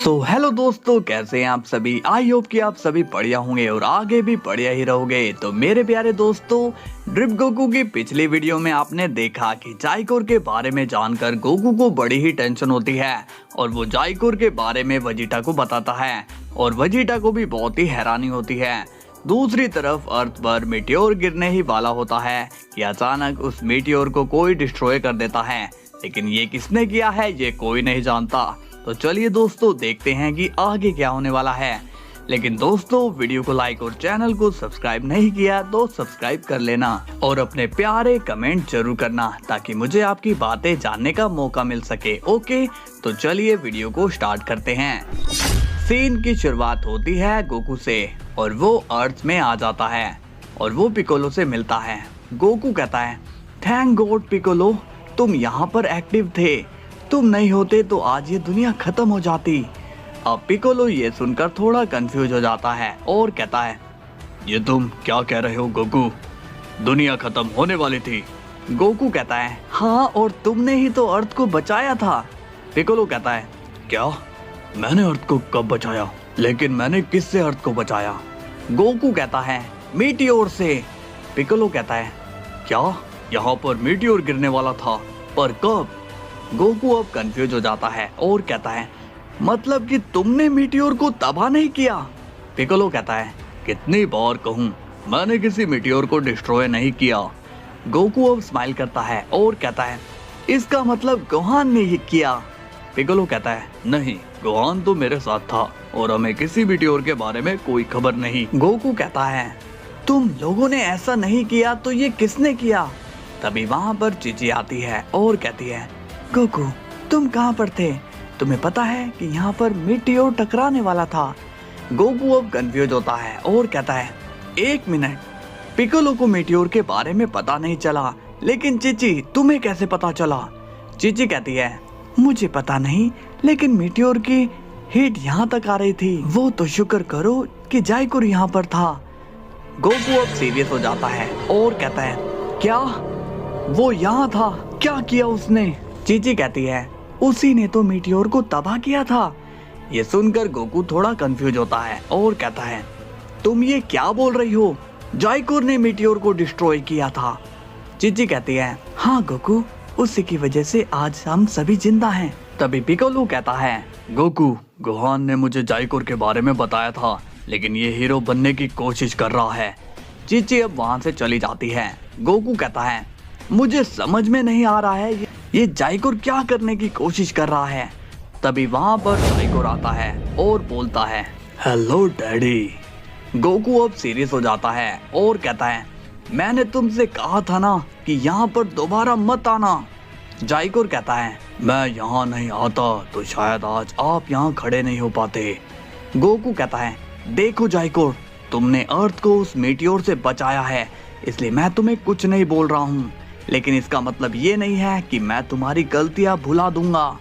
तो हेलो दोस्तों, कैसे हैं आप सभी। आई होप कि आप सभी बढ़िया होंगे और आगे भी बढ़िया ही रहोगे। तो मेरे प्यारे दोस्तों, ड्रिप गोकू की पिछली वीडियो में आपने देखा कि जाइकोर के बारे में जानकर गोकू को बड़ी ही टेंशन होती है और वो जाइकोर के बारे में वेजिटा को बताता है और वेजिटा को भी बहुत ही हैरानी होती है। दूसरी तरफ अर्थ पर मीटियोर गिरने ही वाला होता है कि अचानक उस मीटियोर को कोई डिस्ट्रॉय कर देता है, लेकिन ये किसने किया है ये कोई नहीं जानता। तो चलिए दोस्तों, देखते हैं कि आगे क्या होने वाला है। लेकिन दोस्तों, वीडियो को लाइक और चैनल को सब्सक्राइब नहीं किया तो सब्सक्राइब कर लेना और अपने प्यारे कमेंट जरूर करना ताकि मुझे आपकी बातें जानने का मौका मिल सके। ओके, तो चलिए वीडियो को स्टार्ट करते हैं। सीन की शुरुआत होती है गोकू से और वो अर्थ में आ जाता है और वो पिकोलो से मिलता है। गोकू कहता है, थैंक गॉड पिकोलो, तुम यहाँ पर एक्टिव थे। तुम नहीं होते तो आज ये दुनिया खत्म हो जाती। अब पिकोलो ये सुनकर थोड़ा कंफ्यूज हो जाता है और कहता है, ये तुम क्या कह रहे हो गोकू, दुनिया खत्म होने वाली थी। गोकू कहता है, हाँ, और तुमने ही तो अर्थ को बचाया था। पिकोलो कहता है, क्या, मैंने अर्थ को कब बचाया, लेकिन मैंने किससे अर्थ को बचाया। गोकू कहता है, मीटियोर से। पिकोलो कहता है, क्या, यहाँ पर मीटियोर गिरने वाला था, पर कब। गोकू अब कंफ्यूज हो जाता है और कहता है, मतलब कि तुमने मीटियोर को तबाह नहीं किया। पिकोलो कहता है, कितनी बार कहूँ, मैंने किसी मीटियोर को डिस्ट्रॉय नहीं किया। गोकू अब स्माइल करता है और कहता है, इसका मतलब गोहान ने ये किया। पिकोलो कहता है, नहीं, गोहान तो मेरे साथ था और हमें किसी मीटियोर के बारे में कोई खबर नहीं। गोकू कहता है, तुम लोगों ने ऐसा नहीं किया तो ये किसने किया। तभी वहाँ पर चीची आती है और कहती है, गोकू, तुम कहाँ पर थे, तुम्हें पता है कि यहाँ पर मीटियोर टकराने वाला था। गोकू अब कंफ्यूज होता है और कहता है, एक मिनट, पिकोलो को मीटियोर के बारे में पता नहीं चला, लेकिन चीची तुम्हें कैसे पता चला। चीची कहती है, मुझे पता नहीं, लेकिन मीटियोर की हिट यहाँ तक आ रही थी। वो तो शुक्र करो कि जाइकोर यहाँ पर था। गोकू अब सीरियस हो जाता है और कहता है, क्या, वो यहाँ था, क्या किया उसने। चीची कहती है, उसी ने तो मीटियोर को तबाह किया था। ये सुनकर गोकू थोड़ा कंफ्यूज होता है और कहता है, तुम ये क्या बोल रही हो, जाइकोर ने मीटियोर को डिस्ट्रॉय किया था। चीची कहती है, हाँ गोकू, उसी की वजह से आज हम सभी जिंदा हैं। तभी पिकोलो कहता है, गोकू, गोहान ने मुझे जाइकोर के बारे में बताया था, लेकिन ये हीरो बनने की कोशिश कर रहा है। चीची अब वहाँ से चली जाती है। गोकू कहता है, मुझे समझ में नहीं आ रहा है ये जाइकोर क्या करने की कोशिश कर रहा है। तभी वहाँ पर जाइकोर आता है और बोलता है, हेलो डैडी। गोकू अब सीरियस हो जाता है और कहता है, मैंने तुमसे कहा था ना कि यहाँ पर दोबारा मत आना। जाइकोर कहता है, मैं यहाँ नहीं आता तो शायद आज आप यहाँ खड़े नहीं हो पाते। गोकू कहता है, देखो जाइकोर, तुमने अर्थ को उस मीटियोर से बचाया है, इसलिए मैं तुम्हें कुछ नहीं बोल रहा हूँ, लेकिन इसका मतलब ये नहीं है कि मैं तुम्हारी गलतियां भुला दूंगा।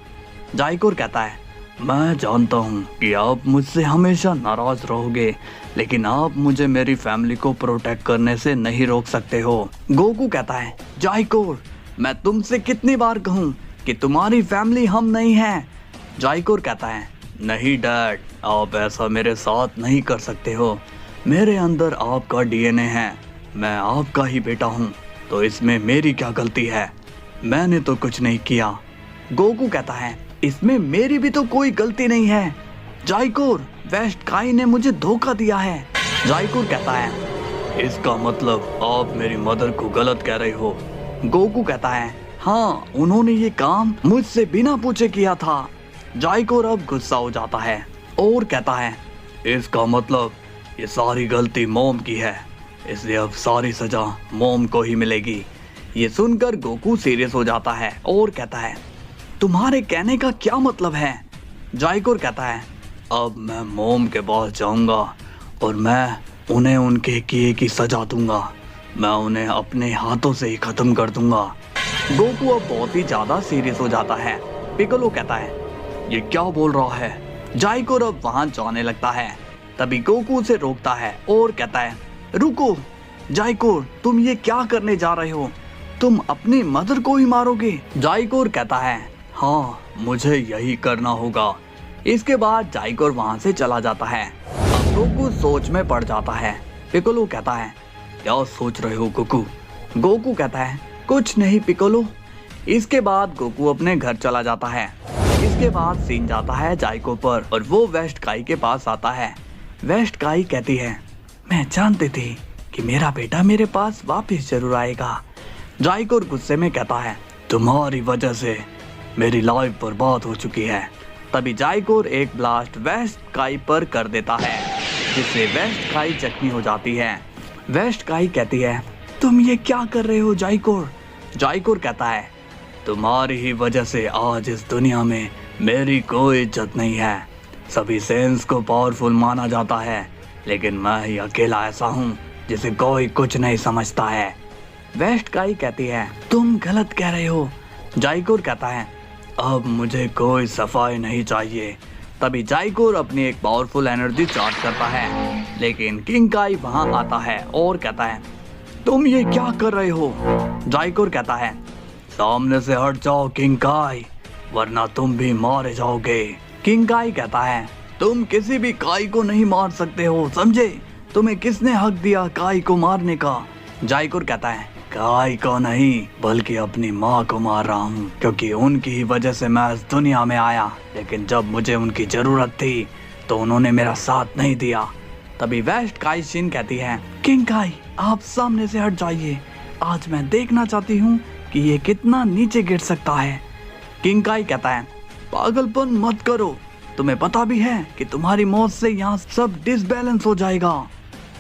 जाइकोर कहता है, मैं जानता हूँ कि आप मुझसे हमेशा नाराज रहोगे, लेकिन आप मुझे मेरी फैमिली को प्रोटेक्ट करने से नहीं रोक सकते हो। गोकू कहता है, जाइकोर, मैं तुमसे कितनी बार कहूँ कि तुम्हारी फैमिली हम नहीं हैं। जाइकोर कहता है, नहीं डैड, आप ऐसा मेरे साथ नहीं कर सकते हो। मेरे अंदर आपका डीएनए है, मैं आपका ही बेटा हूँ, तो इसमें मेरी क्या गलती है, मैंने तो कुछ नहीं किया। गोकू कहता है, इसमें मेरी भी तो कोई गलती नहीं है। जाइकोर, वेस्ट काई ने मुझे धोखा दिया है। जाइकोर कहता है, इसका मतलब आप मेरी मदर को गलत कह रहे हो। गोकू कहता है, हाँ, उन्होंने ये काम मुझसे बिना पूछे किया था। जाइकोर अब गुस्सा हो जाता है और कहता है, इसका मतलब ये सारी गलती मॉम की है, इसलिए अब सारी सजा मॉम को ही मिलेगी। ये सुनकर गोकू सीरियस हो जाता है और कहता है, तुम्हारे कहने का क्या मतलब है। जाइकोर कहता है, अब मैं मॉम के पास जाऊंगा और मैं उन्हें उनके किए की सजा दूंगा, मैं उन्हें अपने हाथों से ही खत्म कर दूंगा। गोकू अब बहुत ही ज्यादा सीरियस हो जाता है। पिकोलो कहता है, ये क्या बोल रहा है। जाइकोर अब वहां जाने लगता है। तभी गोकू उसे रोकता है और कहता है, रुको जाइकोर, तुम ये क्या करने जा रहे हो, तुम अपनी मदर को ही मारोगे। जाइकोर कहता है, हाँ, मुझे यही करना होगा, इसके बाद जाइकोर वहां से चला जाता है। अब गोकू सोच में पड़ जाता है। पिकोलो कहता है, क्या सोच रहे हो गोकू? गोकू कहता है, कुछ नहीं पिकोलो। इसके बाद गोकू अपने घर चला जाता है। इसके बाद सीन जाता है जाइको पर और वो वेस्ट काई के पास आता है। वेस्ट काई कहती है, मैं जानती थी कि मेरा बेटा मेरे पास वापस जरूर आएगा। जाइकोर गुस्से में कहता है, तुम्हारी वजह से मेरी लाइफ बर्बाद हो चुकी है। तभी जाइकोर एक ब्लास्ट वेस्ट काई पर कर देता है, जिससे वेस्ट काई जख्मी हो जाती है। वेस्ट काई कहती है, तुम ये क्या कर रहे हो जाइकोर? जाइकोर कहता है, तुम्हारी ही वजह से आज इस दुनिया में मेरी कोई इज्जत नहीं है। सभी सेंस को पावरफुल माना जाता है, लेकिन मैं ही अकेला ऐसा हूँ जिसे कोई कुछ नहीं समझता है। वेस्ट काई कहती है, तुम गलत कह रहे हो। जाइकोर कहता है, अब मुझे कोई सफाई नहीं चाहिए। तभी जाइकोर अपनी एक पावरफुल एनर्जी चार्ज करता है, लेकिन किंग काई वहां आता है और कहता है, तुम ये क्या कर रहे हो? जाइकोर कहता है, सामने से हट जाओ किंग काई, वरना तुम भी मारे जाओगे। किंग काई कहता है, तुम किसी भी काई को नहीं मार सकते हो, समझे? तुम्हें किसने हक दिया काई को मारने का? जाइकोर कहता है, काई को नहीं बल्कि अपनी माँ को मार रहा हूँ, क्योंकि उनकी ही वजह से मैं इस दुनिया में आया। लेकिन जब मुझे उनकी जरूरत थी तो उन्होंने मेरा साथ नहीं दिया। तभी वेस्ट काई शिन कहती है, किंग काई आप सामने से हट जाइए, आज मैं देखना चाहती हूँ कि ये कितना नीचे गिर सकता है। किंग काई कहता है, पागलपन मत करो, तुम्हें पता भी है कि तुम्हारी मौत से यहाँ सब डिसबैलेंस हो जाएगा।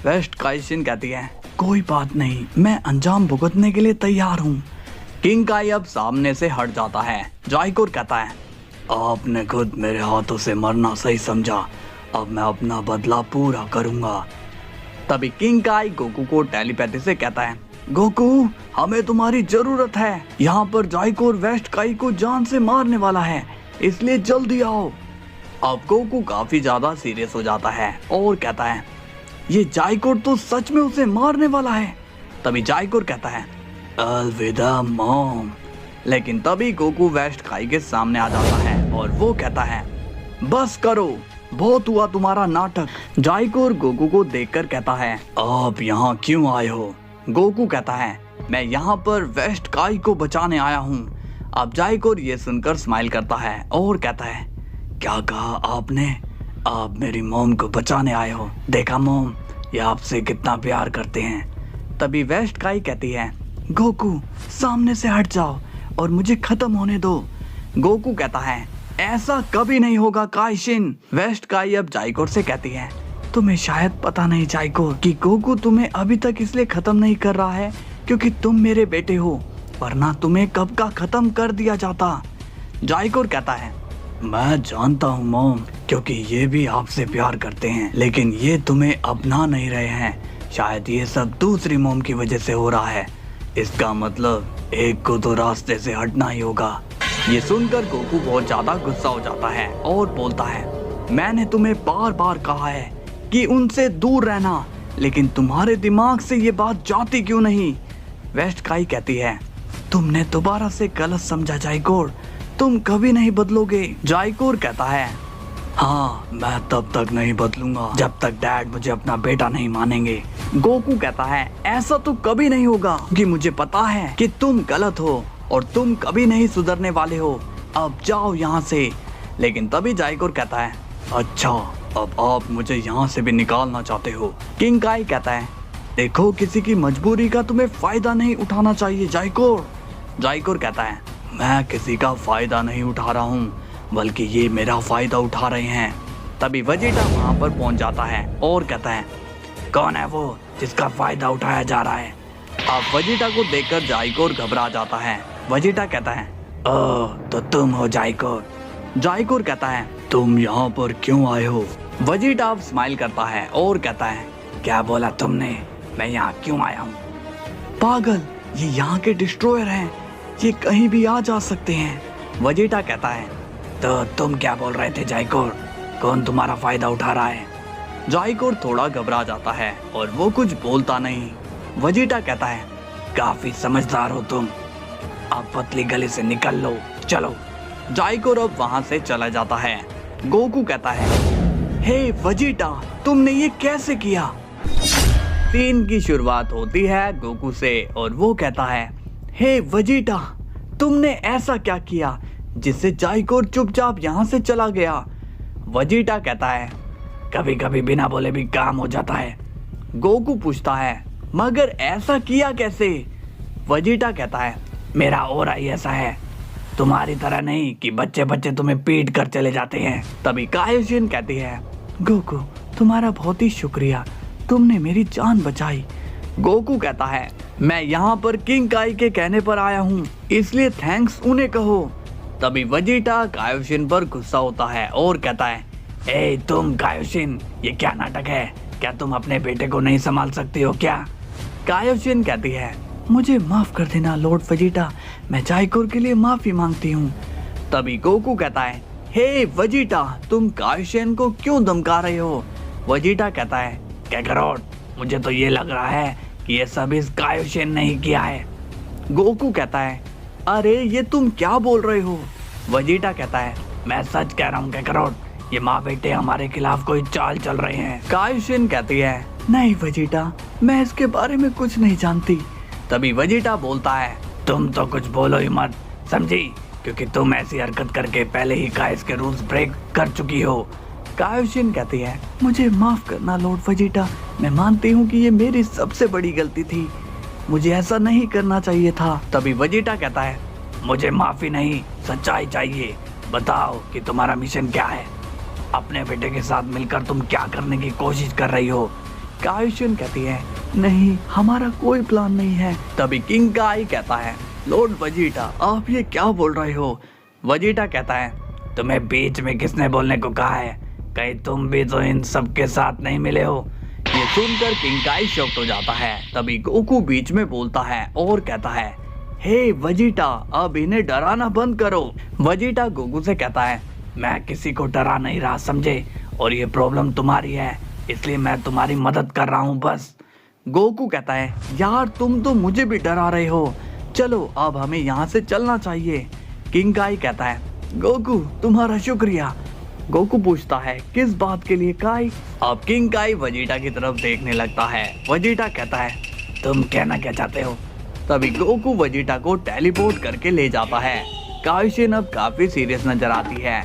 वेस्ट काई शिन कहती है, कोई बात नहीं, मैं अंजाम भुगतने के लिए तैयार हूँ। किंग काई अब सामने से हट जाता है। जाइकोर कहता है, आपने खुद मेरे हाथों से मरना सही समझा, अब मैं अपना बदला पूरा करूंगा। तभी किंग काई गोकू को टेलीपैथी से कहता है, गोकू हमें तुम्हारी जरूरत है, यहाँ पर जाइकोर वेस्ट काई को जान से मारने वाला है, इसलिए जल्दी आओ। अब गोकू काफी ज्यादा सीरियस हो जाता है और कहता है, ये जाइकोर तो सच में उसे मारने वाला है। तभी जाइकोर कहता है, अलविदा मॉम। लेकिन तभी गोकू वेस्ट काई के सामने आ जाता है और वो कहता है, बस करो, बहुत हुआ तुम्हारा नाटक। जाइकोर गोकू को देखकर कहता है, आप यहाँ क्यों आए हो? गोकू कहता है, मैं यहाँ पर वेस्ट काई को बचाने आया हूँ। अब जाइकोर ये सुनकर स्माइल करता है और कहता है, क्या कहा आपने? आप मेरी मॉम को बचाने आए हो? देखा मॉम, ये आपसे कितना प्यार करते हैं। तभी वेस्ट काई कहती है, गोकू सामने से हट जाओ और मुझे खत्म होने दो। गोकू कहता है, ऐसा कभी नहीं होगा काई शिन। वेस्ट काई अब जाइकोर से कहती है, तुम्हें शायद पता नहीं जाइकोर कि गोकू तुम्हें अभी तक इसलिए खत्म नहीं कर रहा है क्योंकि तुम मेरे बेटे हो, वरना तुम्हें कब का खत्म कर दिया जाता। जाइकोर कहता है, मैं जानता हूँ मॉम, क्योंकि ये भी आपसे प्यार करते हैं, लेकिन ये तुम्हें अपना नहीं रहे हैं। शायद ये सब दूसरी मॉम की वजह से हो रहा है। इसका मतलब एक को तो रास्ते से हटना ही होगा। ये सुनकर गोकू बहुत ज्यादा गुस्सा हो जाता है और बोलता है, मैंने तुम्हें बार बार कहा है कि उनसे दूर रहना, लेकिन तुम्हारे दिमाग से ये बात जाती क्यों नहीं? वेस्ट काई कहती है, तुमने दोबारा से गलत समझा जाइकोर, तुम कभी नहीं बदलोगे। जाइकोर कहता है, हाँ मैं तब तक नहीं बदलूंगा जब तक डैड मुझे अपना बेटा नहीं मानेंगे। गोकू कहता है, ऐसा तो कभी नहीं होगा कि मुझे पता है कि तुम गलत हो और तुम कभी नहीं सुधरने वाले हो, अब जाओ यहाँ से। लेकिन तभी जाइकोर कहता है, अच्छा अब आप मुझे यहाँ से भी निकालना चाहते हो? किंग काई कहता है, देखो किसी की मजबूरी का तुम्हें फायदा नहीं उठाना चाहिए जाइकोर। जाइकोर कहता है, मैं किसी का फायदा नहीं उठा रहा हूँ, बल्कि ये मेरा फायदा उठा रहे हैं। तभी वेजिटा वहाँ पर पहुँच जाता है और कहता है, कौन है वो जिसका फायदा उठाया जा रहा है? अब वेजिटा को देखकर जाइकोर घबरा जाता है। वेजिटा कहता है, ओह तो तुम हो जाइकोर। जाइकोर कहता है, तुम यहाँ पर क्यों आए हो? वेजिटा अब स्माइल करता है और कहता है, क्या बोला तुमने? मैं यहाँ क्यों आया हूँ? पागल, ये यहाँ के डिस्ट्रॉयर हैं, ये कहीं भी आ जा सकते हैं। वेजिटा कहता है, तो तुम क्या बोल रहे थे जाइकोर? कौन तुम्हारा फायदा उठा रहा है? जाइकोर थोड़ा घबरा जाता है और वो कुछ बोलता नहीं। वेजिटा कहता है, काफी समझदार हो तुम, अब पतली गली से निकल लो, चलो। जाइकोर अब वहाँ से चला जाता है। गोकू कहता है, हे वेजिटा, तुमने ये कैसे किया? सीन की शुरुआत होती है गोकू से और वो कहता है, हे वेजिटा, तुमने ऐसा क्या किया जिससे जाइकोर चुपचाप यहाँ से चला गया? वेजिटा कहता है, कभी कभी बिना बोले भी काम हो जाता है। गोकू पूछता है, मगर ऐसा किया कैसे? वेजिटा कहता है, मेरा ऑरा ही ऐसा है, तुम्हारी तरह नहीं कि बच्चे बच्चे तुम्हें पीट कर चले जाते हैं। तभी कायोशिन कहती है, गोकू तुम्हारा बहुत ही शुक्रिया, तुमने मेरी जान बचाई। गोकू कहता है, मैं यहाँ पर किंग काई के कहने पर आया हूँ, इसलिए थैंक्स उन्हें कहो। तभी वेजिटा कायोशिन पर गुस्सा होता है और कहता है, ए तुम कायोशिन, ये क्या नाटक है? क्या तुम अपने बेटे को नहीं संभाल सकते हो क्या? कायोशिन कहती है, मुझे माफ कर देना लॉर्ड वेजिटा, मैं जाइकोर के लिए माफी मांगती हूँ। तभी गोकू कहता है, हे वेजिटा, तुम कायोशिन को क्यों धमका रहे हो? वेजिटा कहता है, कैकरोट, मुझे तो ये लग रहा है कि ये सब इस कायोशिन ने ही किया है। गोकू कहता है, अरे ये तुम क्या बोल रहे हो? वेजिटा कहता है, मैं सच कह रहा हूँ कैकरोट, ये माँ बेटे हमारे खिलाफ कोई चाल चल रहे हैं। कायोशिन कहती है, नहीं वेजिटा, मैं इसके बारे में कुछ नहीं जानती। तभी वेजिटा बोलता है, तुम तो कुछ बोलो ही मत, समझी? क्योंकि तुम ऐसी हरकत करके पहले ही काइस के रूल्स ब्रेक कर चुकी हो। कायोशिन कहती है, मुझे माफ करना लॉर्ड वेजिटा, मैं मानती हूँ कि ये मेरी सबसे बड़ी गलती थी, मुझे ऐसा नहीं करना चाहिए था। तभी वेजिटा कहता है, मुझे माफी नहीं, सच्चाई चाहिए, बताओ कि तुम्हारा मिशन क्या है? अपने बेटे के साथ मिलकर तुम क्या करने की कोशिश कर रही हो? कायोशिन कहती है, नहीं, हमारा कोई प्लान नहीं है। तभी किंग काई कहता है, लॉर्ड वेजिटा, आप ये क्या बोल रहे हो? वेजिटा कहता है, तुम्हें बीच में किसने बोलने को कहा है? कहीं तुम भी तो इन सब के साथ नहीं मिले हो? ये सुनकर किंग काई शॉक्ड हो जाता है। तभी गोकू बीच में बोलता है और कहता है, हे वेजिटा, अब इन्हें डराना बंद करो। वेजिटा गोकू से कहता है, मैं किसी को डरा नहीं रहा, समझे? और ये प्रॉब्लम तुम्हारी है, इसलिए मैं तुम्हारी मदद कर रहा हूँ बस। गोकू कहता है, यार तुम तो मुझे भी डरा रहे हो, चलो अब हमें यहाँ से चलना चाहिए। किंग काई कहता है, गोकू तुम्हारा शुक्रिया। गोकू पूछता है, किस बात के लिए काई? अब किंग काई वेजिटा की तरफ देखने लगता है। वेजिटा कहता है, तुम कहना क्या चाहते हो? तभी गोकू वेजिटा को टेलीपोर्ट करके ले जाता है। कायोशिन अब काफी सीरियस नजर आती है।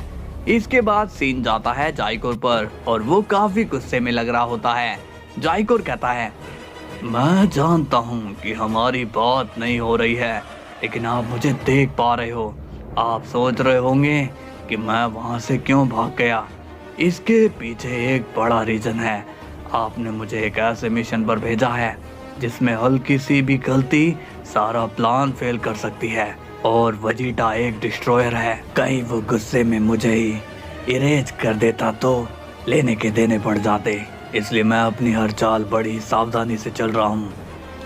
इसके बाद सीन जाता है जाइकोर पर और वो काफी गुस्से में लग रहा होता है। जाइकोर कहता है, मैं जानता हूँ कि हमारी बात नहीं हो रही है, लेकिन आप मुझे देख पा रहे हो। आप सोच रहे होंगे कि मैं वहाँ से क्यों भाग गया। इसके पीछे एक बड़ा रीजन है। आपने मुझे एक ऐसे मिशन पर भेजा है जिसमें हल्की सी भी गलती सारा प्लान फेल कर सकती है। और वेजिटा एक डिस्ट्रॉयर है, कहीं वो गुस्से में मुझे ही इरेज कर देता तो लेने के देने पड़ जाते, इसलिए मैं अपनी हर चाल बड़ी सावधानी से चल रहा हूँ।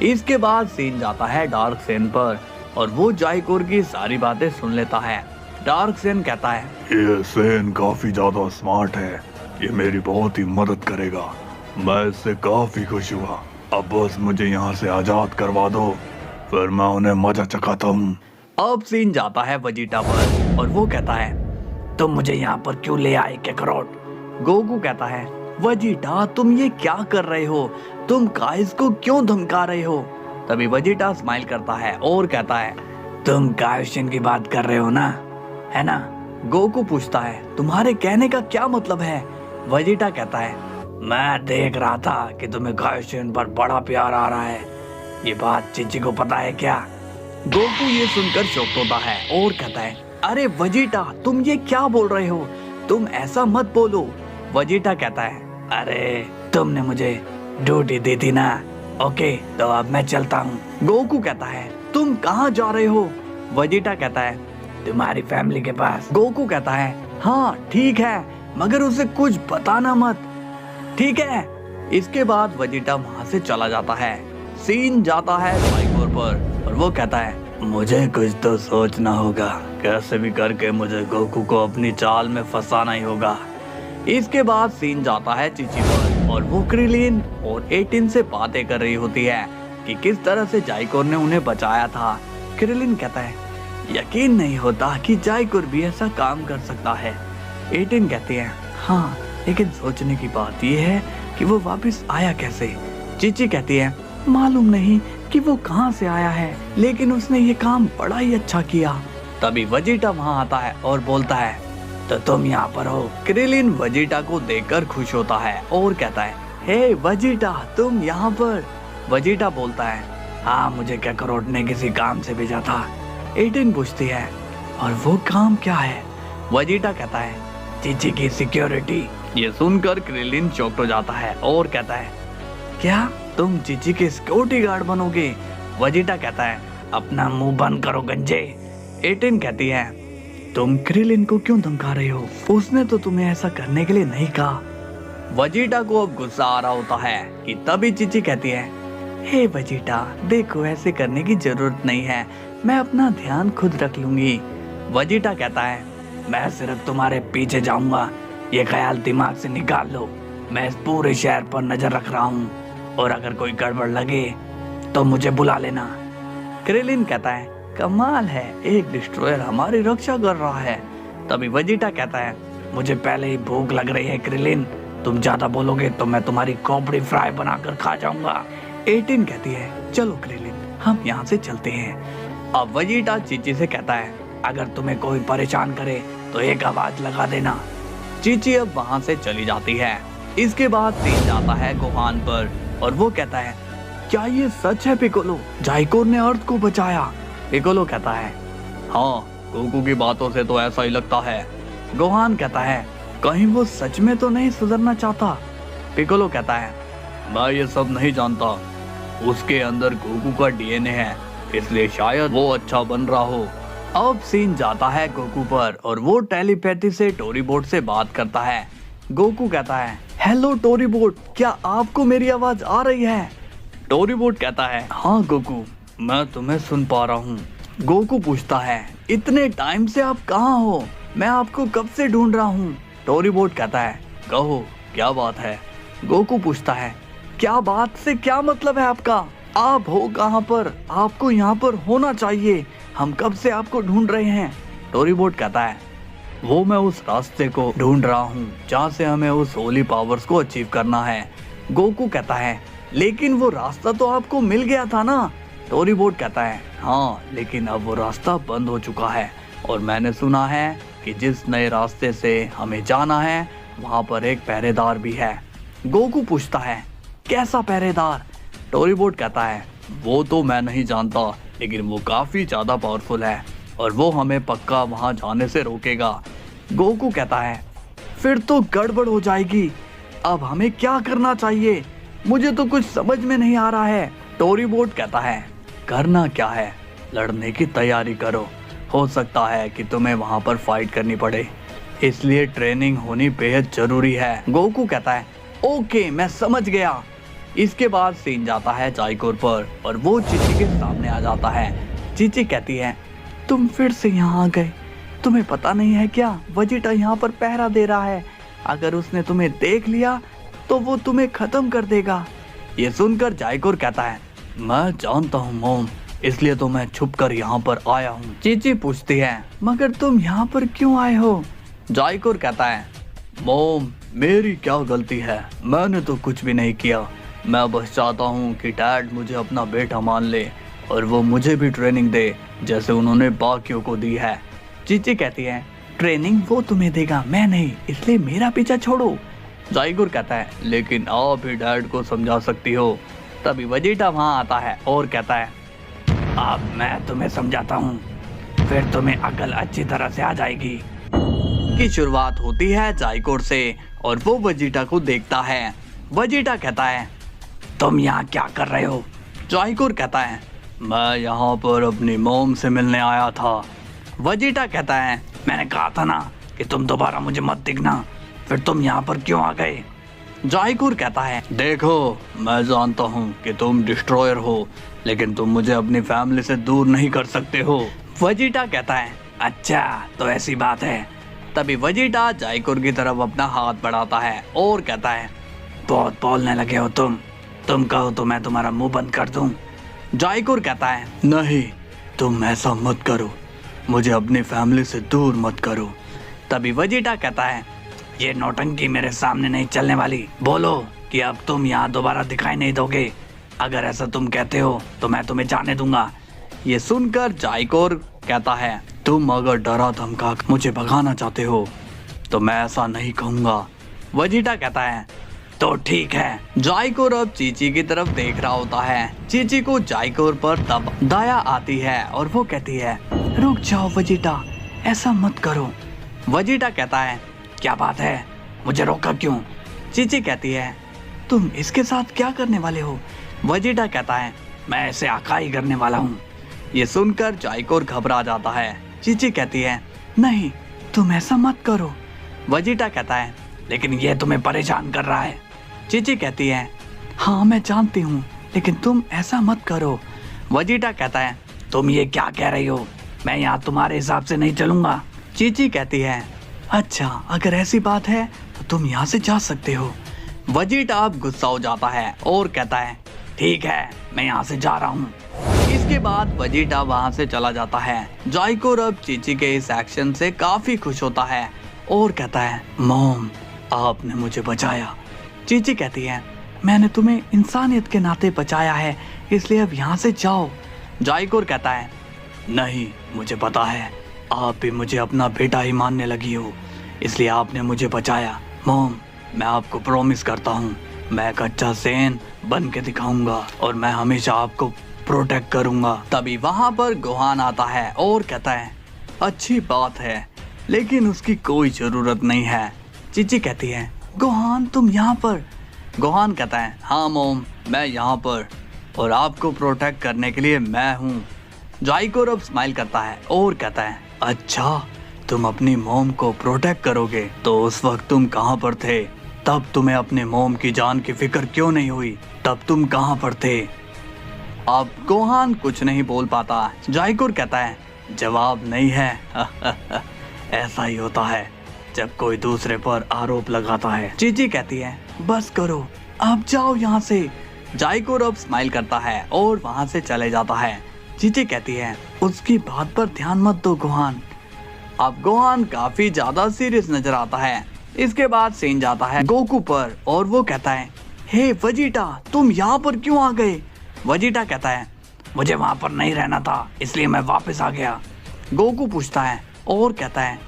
इसके बाद सीन जाता है डार्क सेन पर और वो जाइकोर की सारी बातें सुन लेता है। डार्क सेन कहता है, ये सेन काफी ज्यादा स्मार्ट है, ये मेरी बहुत ही मदद करेगा, मैं इससे काफी खुश हुआ। अब बस मुझे यहाँ से आजाद करवा दो, फिर मैं उन्हें मजा चखाता हूँ। अब सीन जाता है वेजिटा पर और वो कहता है, तुम मुझे यहाँ पर क्यों ले आए कैकरोट? गोकू कहता है, वेजिटा तुम ये क्या कर रहे हो? तुम काइस को क्यों धमका रहे हो? तभी वेजिटा स्माइल करता है और कहता है, तुम कायोशिन की बात कर रहे हो ना, है ना? गोकू पूछता है, तुम्हारे कहने का क्या मतलब है? वेजिटा कहता है, मैं देख रहा था कि तुम्हें कायोशिन पर बड़ा प्यार आ रहा है, ये बात चिची को पता है क्या? गोकू ये सुनकर शॉक्ड होता है और कहता है, अरे वेजिटा तुम ये क्या बोल रहे हो? तुम ऐसा मत बोलो। वेजिटा कहता है, अरे तुमने मुझे ड्यूटी दी थी ना, ओके तो अब मैं चलता हूँ। गोकू कहता है, तुम कहाँ जा रहे हो? वेजिटा कहता है, तुम्हारी फैमिली के पास। गोकू कहता है, हाँ ठीक है, मगर उसे कुछ बताना मत, ठीक है? इसके बाद वेजिटा वहाँ से चला जाता है। सीन जाता है जाइकोर पर और वो कहता है, मुझे कुछ तो सोचना होगा, कैसे भी करके मुझे गोकू को अपनी चाल में फंसाना ही होगा। इसके बाद सीन जाता है चिची पर और वो क्रिलिन और 18 से बातें कर रही होती है कि किस तरह से जाइकोर ने उन्हें बचाया था। क्रिलिन कहता है, यकीन नहीं होता कि जाइकोर भी ऐसा काम कर सकता है। 18 कहती है हाँ, लेकिन सोचने की बात यह है कि वो वापस आया कैसे। चीची कहती है मालूम नहीं कि वो कहाँ से आया है, लेकिन उसने ये काम बड़ा ही अच्छा किया। तभी वजीटा वहाँ आता है और बोलता है तो तुम यहाँ पर हो। क्रिलिन वजीटा को देखकर खुश होता है और कहता है हे वजीटा, तुम यहाँ पर। वजीटा बोलता है हाँ, मुझे कैकरोट ने किसी काम से भेजा था। 18 पूछती है और वो काम क्या है। वजीटा कहता है चीची की सिक्योरिटी। ये सुनकर क्रिलिन चौंक हो जाता है और कहता है क्या तुम चीची के सिक्योरिटी गार्ड बनोगे। वजीटा कहता है अपना मुंह बंद करो गंजे। 18 कहती है तुम क्रिलिन को क्यों धमका रहे हो, उसने तो तुम्हें ऐसा करने के लिए नहीं कहा। वजीटा को अब गुस्सा आ रहा होता है कि तभी चीची कहती है हे वजीटा, देखो ऐसे करने की जरूरत नहीं है, मैं अपना ध्यान खुद रख लूंगी। वजीटा कहता है मैं सिर्फ तुम्हारे पीछे जाऊंगा, ये ख्याल दिमाग से निकाल लो। मैं इस पूरे शहर पर नजर रख रहा हूँ और अगर कोई गड़बड़ लगे तो मुझे बुला लेना। क्रिलिन कहता है कमाल है, एक डिस्ट्रॉयर हमारी रक्षा कर रहा है। तभी वजीटा कहता है मुझे पहले ही भूख लग रही है क्रिलिन, तुम ज्यादा बोलोगे तो मैं तुम्हारी खोपड़ी फ्राई बनाकर खा जाऊंगा। 18 कहती है चलो क्रिलिन, हम यहाँ से चलते हैं। अब वजीटा चीची से कहता है अगर तुम्हें कोई परेशान करे तो एक आवाज लगा देना। चीची अब वहाँ से चली जाती है। इसके बाद सीन जाता है गोहान पर और वो कहता है क्या ये सच है पिकोलो, जाइकोर ने अर्थ को बचाया। पिकोलो कहता है हाँ, गोकू की बातों से तो ऐसा ही लगता है। गोहान कहता है कहीं वो सच में तो नहीं सुधरना चाहता। पिकोलो कहता है मैं ये सब नहीं जानता, उसके अंदर गोकू का डीएनए है, इसलिए शायद वो अच्छा बन रहा हो। अब सीन जाता है गोकू पर और वो टेलीपैथी से टोरीबोट से बात करता है। गोकू कहता है हेलो टोरीबोट, क्या आपको मेरी आवाज आ रही है। टोरीबोट कहता है हाँ गोकू, मैं तुम्हें सुन पा रहा हूँ। गोकू पूछता है इतने टाइम से आप कहाँ हो, मैं आपको कब से ढूंढ रहा हूँ। टोरीबोट कहता है कहो क्या बात है। गोकू पूछता है क्या बात से क्या मतलब है आपका, आप हो कहाँ पर, आपको यहाँ पर होना चाहिए, हम कब से आपको ढूंढ रहे हैं। टोरीबोट कहता है वो मैं उस रास्ते को ढूंढ रहा हूँ जहाँ से हमें उस होली पावर्स को अचीव करना है। गोकू कहता है लेकिन वो रास्ता तो आपको मिल गया था ना। टोरीबोट कहता है हाँ, लेकिन अब वो रास्ता बंद हो चुका है और मैंने सुना है कि जिस नए रास्ते से हमें जाना है वहाँ पर एक पहरेदार भी है। गोकू पूछता है कैसा पहरेदार। टोरीबोट कहता है वो तो मैं नहीं जानता, लेकिन वो काफी ज्यादा पावरफुल है और वो हमें पक्का वहाँ जाने से रोकेगा। गोकू कहता है फिर तो गड़बड़ हो जाएगी, अब हमें क्या करना चाहिए, मुझे तो कुछ समझ में नहीं आ रहा है। टोरीबोट कहता है करना क्या है, लड़ने की तैयारी करो, हो सकता है कि तुम्हें वहाँ पर फाइट करनी पड़े, इसलिए ट्रेनिंग होनी बेहद जरूरी है। गोकू कहता है ओके मैं समझ गया। इसके बाद सीन जाता है जाइकोर पर और वो चीची के सामने आ जाता है। चीची कहती है तुम फिर से यहाँ आ गए, तुम्हें पता नहीं है क्या, वजीटा यहाँ पर पहरा दे रहा है, अगर उसने तुम्हें देख लिया तो वो तुम्हें खत्म कर देगा। ये सुनकर जाइकोर कहता है मैं जानता हूँ मोम, इसलिए तो मैं छुप कर यहाँ पर आया हूँ। चीची पूछती है मगर तुम यहाँ पर क्यों आए हो। जाइकोर कहता है मोम मेरी क्या गलती है, मैंने तो कुछ भी नहीं किया, मैं बस चाहता हूँ कि डैड मुझे अपना बेटा मान ले और वो मुझे भी ट्रेनिंग दे जैसे उन्होंने बाकियों को दी है। चीची कहती है ट्रेनिंग वो तुम्हें देगा, मैं नहीं, इसलिए मेरा पीछा छोड़ो। जाइकोर कहता है लेकिन आप ही डैड को समझा सकती हो। तभी वजीटा वहाँ आता है और कहता है अब मैं तुम्हें समझाता हूँ, फिर तुम्हें अकल अच्छी तरह से आ जाएगी। की शुरुआत होती है जाइकोर से और वो वजीटा को देखता है। वजीटा कहता है तुम यहाँ क्या कर रहे हो। जाइकोर कहता है मैं यहाँ पर अपनी मॉम से मिलने आया था। वजीटा कहता है मैंने कहा था ना कि तुम दोबारा मुझे मत दिखना, फिर तुम यहाँ पर क्यों आ गए। जाइकोर कहता है देखो मैं जानता हूँ कि तुम डिस्ट्रॉयर हो, लेकिन तुम मुझे अपनी फैमिली से दूर नहीं कर सकते हो। वजीटा कहता है अच्छा तो ऐसी बात है। तभी वजीटा जाइकोर की तरफ अपना हाथ बढ़ाता है और कहता है बहुत बोलने लगे हो तुम कहो तो मैं तुम्हारा मुंह बंद कर दूं। जाइकोर कहता है नहीं तुम ऐसा मत करो, मुझे अपनी फैमिली से दूर मत करो। तभी वेजिटा कहता है, ये नौटंकी मेरे सामने नहीं चलने वाली। बोलो कि अब तुम यहाँ दोबारा दिखाई नहीं दोगे। अगर ऐसा तुम कहते हो तो मैं तुम्हें जाने दूंगा। ये सुनकर जाइकोर कहता है, तुम अगर डरा धमका मुझे भगाना चाहते हो तो मैं ऐसा नहीं कहूंगा। वेजिटा कहता है, तो ठीक है। जाइकोर अब चीची की तरफ देख रहा होता है। चीची को जाइकोर पर तब दया आती है और वो कहती है, रुक जाओ वेजिटा, ऐसा मत करो। वेजिटा कहता है, क्या बात है, मुझे रोका क्यों? चीची कहती है, तुम इसके साथ क्या करने वाले हो? वेजिटा कहता है, मैं इसे आकाई करने वाला हूँ। ये सुनकर जाइकोर घबरा जाता है। चीची कहती है, नहीं तुम ऐसा मत करो। वेजिटा कहता है, लेकिन ये तुम्हें परेशान कर रहा है। चीची कहती है, हाँ मैं जानती हूँ, लेकिन तुम ऐसा मत करो। वेजिटा कहता है, तुम ये क्या कह रही हो? मैं यहाँ तुम्हारे हिसाब से नहीं चलूंगा। चीची कहती है, अच्छा अगर ऐसी बात है तो तुम यहाँ से जा सकते हो। वेजिटा अब गुस्सा हो जाता है और कहता है, ठीक है मैं यहाँ से जा रहा हूँ। इसके बाद वेजिटा वहाँ से चला जाता है। जाइकोर अब चीची के इस एक्शन से काफी खुश होता है और कहता है, मॉम आपने मुझे बचाया। चीची कहती है, मैंने तुम्हें इंसानियत के नाते बचाया है, इसलिए अब यहाँ से जाओ। जाइकोर कहता है, नहीं मुझे पता है आप भी मुझे अपना बेटा ही मानने लगी हो, इसलिए आपने मुझे बचाया। मॉम मैं आपको प्रॉमिस करता हूँ मैं एक अच्छा सेन बन के दिखाऊंगा और मैं हमेशा आपको प्रोटेक्ट करूंगा। तभी वहाँ पर गोहान आता है और कहता है, अच्छी बात है लेकिन उसकी कोई जरूरत नहीं है। चीची कहती है, गोहान तुम यहाँ पर? गोहान कहता है, हाँ मॉम मैं यहाँ पर और आपको प्रोटेक्ट करने के लिए मैं हूँ। जाइकोर अब स्माइल करता है और कहता है, अच्छा तुम अपनी मॉम को प्रोटेक्ट करोगे, तो उस वक्त तुम कहाँ पर थे? तब तुम्हें अपने मॉम की जान की फिक्र क्यों नहीं हुई? तब तुम कहाँ पर थे? अब गोहान कुछ नहीं बोल पाता। जाइकोर कहता है, जवाब नहीं है। ऐसा ही होता है जब कोई दूसरे पर आरोप लगाता है। चीची कहती है, बस करो अब जाओ यहाँ से। जाइकोर अब स्माइल करता है और वहाँ से चले जाता है। चीची कहती है, उसकी बात पर ध्यान मत दो गोहान। अब गोहान काफी ज्यादा सीरियस नजर आता है। इसके बाद सीन जाता है गोकू पर और वो कहता है, हे वेजिटा तुम यहाँ पर क्यों आ गए? वेजिटा कहता है, मुझे वहाँ पर नहीं रहना था इसलिए मैं वापस आ गया। गोकू पूछता है और कहता है,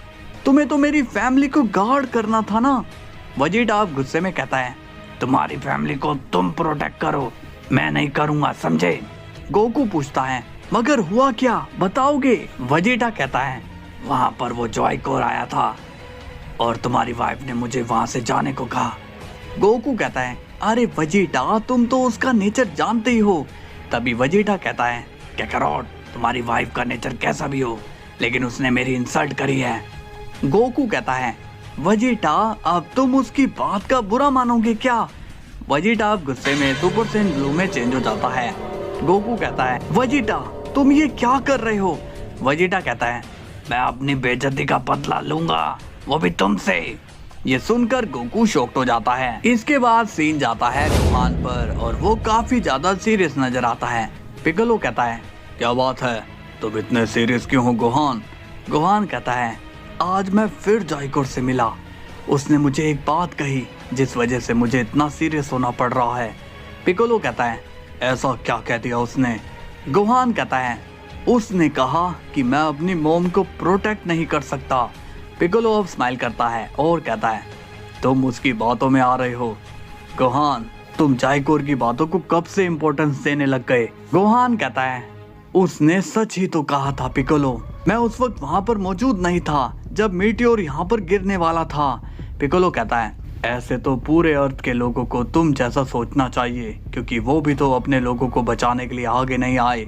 तुम्हें तो मेरी फैमिली को गार्ड करना था ना। वेजिटा अब गुस्से में कहता है, तुम्हारी फैमिली को तुम प्रोटेक्ट करो, मैं नहीं करूँगा, समझे? गोकू पूछता है, मगर हुआ क्या बताओगे? वेजिटा कहता है, वहाँ पर वो जाइकोर आया था और तुम्हारी वाइफ ने मुझे वहाँ से जाने को कहा। गोकू कहता है, अरे वेजिटा तुम तो उसका नेचर जानते ही हो। तभी वेजिटा कहता है, कैकरोट तुम्हारी वाइफ का नेचर कैसा भी हो लेकिन उसने मेरी इंसल्ट करी है। गोकू कहता है, वेजिटा अब तुम उसकी बात का बुरा मानोगे क्या? वेजिटा अब गुस्से में सुपर सैयन ब्लू में चेंज हो जाता है। गोकू कहता है, वेजिटा तुम ये क्या कर रहे हो? वेजिटा कहता है, मैं अपनी बेइज्जती का बदला लूंगा, वो भी तुमसे। ये सुनकर गोकू शॉक्ड हो जाता है। इसके बाद सीन जाता है गोहान पर और वो काफी ज्यादा सीरियस नजर आता है। पिccolo कहता है, क्या बात है तुम इतने सीरियस क्यों हो गोहान? गोहान कहता है, आज मैं फिर जाइकोर से मिला, उसने मुझे एक बात कही जिस वजह से मुझे इतना सीरियस होना पड़ रहा है। पिccolo कहता है, ऐसा क्या कह दिया उसने? गोहान कहता है, उसने कहा कि मैं अपनी मॉम को प्रोटेक्ट नहीं कर सकता। पिccolo अब स्माइल करता है और कहता है, तुम उसकी बातों में आ रहे हो। गोहान तुम जाइकोर की बातों को कब से इम्पोर्टेंस देने लग गए? गोहान कहता है, उसने सच ही तो कहा था पिccolo, मैं उस वक्त वहाँ पर मौजूद नहीं था जब मीटियोर यहाँ पर गिरने वाला था। पिccolo कहता है, ऐसे तो पूरे अर्थ के लोगों को तुम जैसा सोचना चाहिए क्योंकि वो भी तो अपने लोगों को बचाने के लिए आगे नहीं आए।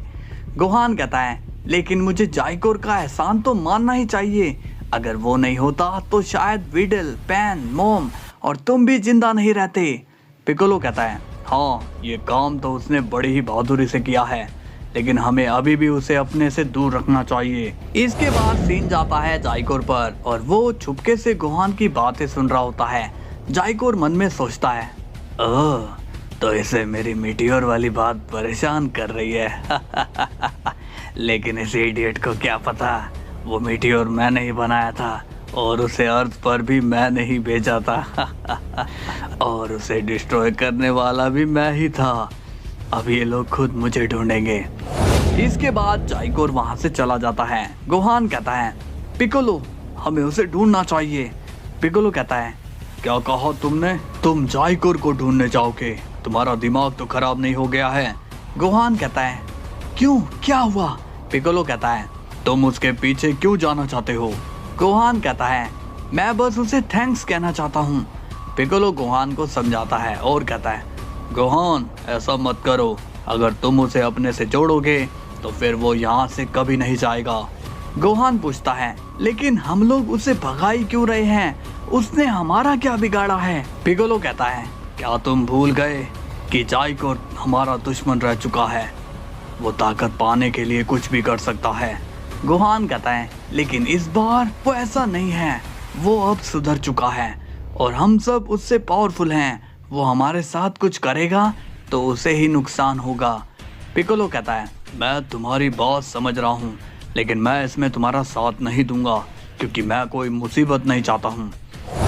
गोहान कहता है, लेकिन मुझे जाइकोर का एहसान तो मानना ही चाहिए, अगर वो नहीं होता तो शायद विडल, पैन, मॉम और तुम भी जिंदा नहीं रहते। पिccolo कहता है, हाँ ये काम तो उसने बड़ी ही बहादुरी से किया है लेकिन हमें अभी भी उसे अपने से दूर रखना चाहिए। इसके बाद सीन जाता है जाइकोर पर और वो छुपके से गोहान की बातें सुन रहा होता है। जाइकोर मन में सोचता है, ओह तो इसे मेरी मीटियोर वाली बात परेशान कर रही है। लेकिन इस इडियट को क्या पता वो मीटियोर मैंने ही बनाया था और उसे अर्थ पर भी मैंने ही भेजा था और उसे डिस्ट्रॉय करने वाला भी मैं ही था। अब ये लोग खुद मुझे ढूंढेंगे। इसके बाद जाइकोर वहां से चला जाता है। गोहान कहता है, पिकोलो हमें उसे ढूंढना चाहिए। पिकोलो कहता है, क्या कहा तुमने? तुम जाइकोर को ढूंढने जाओगे? तुम्हारा दिमाग तो खराब नहीं हो गया है? गोहान कहता है, क्यों, क्या हुआ? पिकोलो कहता है, तुम उसके पीछे क्यों जाना चाहते हो? गोहान कहता है, मैं बस उसे थैंक्स कहना चाहता हूँ। पिकोलो गोहान को समझाता है और कहता है, गोहान ऐसा मत करो, अगर तुम उसे अपने से जोड़ोगे तो फिर वो यहाँ से कभी नहीं जाएगा। गोहान पूछता है, लेकिन हम लोग उसे भगा ही क्यों रहे हैं? उसने हमारा क्या बिगाड़ा है? पिकोलो कहता है, क्या तुम भूल गए कि जाइकोर हमारा दुश्मन रह चुका है? वो ताकत पाने के लिए कुछ भी कर सकता है। गोहान कहता है, लेकिन इस बार वो ऐसा नहीं है, वो अब सुधर चुका है और हम सब उससे पावरफुल हैं। वो हमारे साथ कुछ करेगा तो उसे ही नुकसान होगा। पिकोलो कहता है, मैं तुम्हारी बात समझ रहा हूँ, लेकिन मैं इसमें तुम्हारा साथ नहीं दूंगा क्योंकि मैं कोई मुसीबत नहीं चाहता हूँ।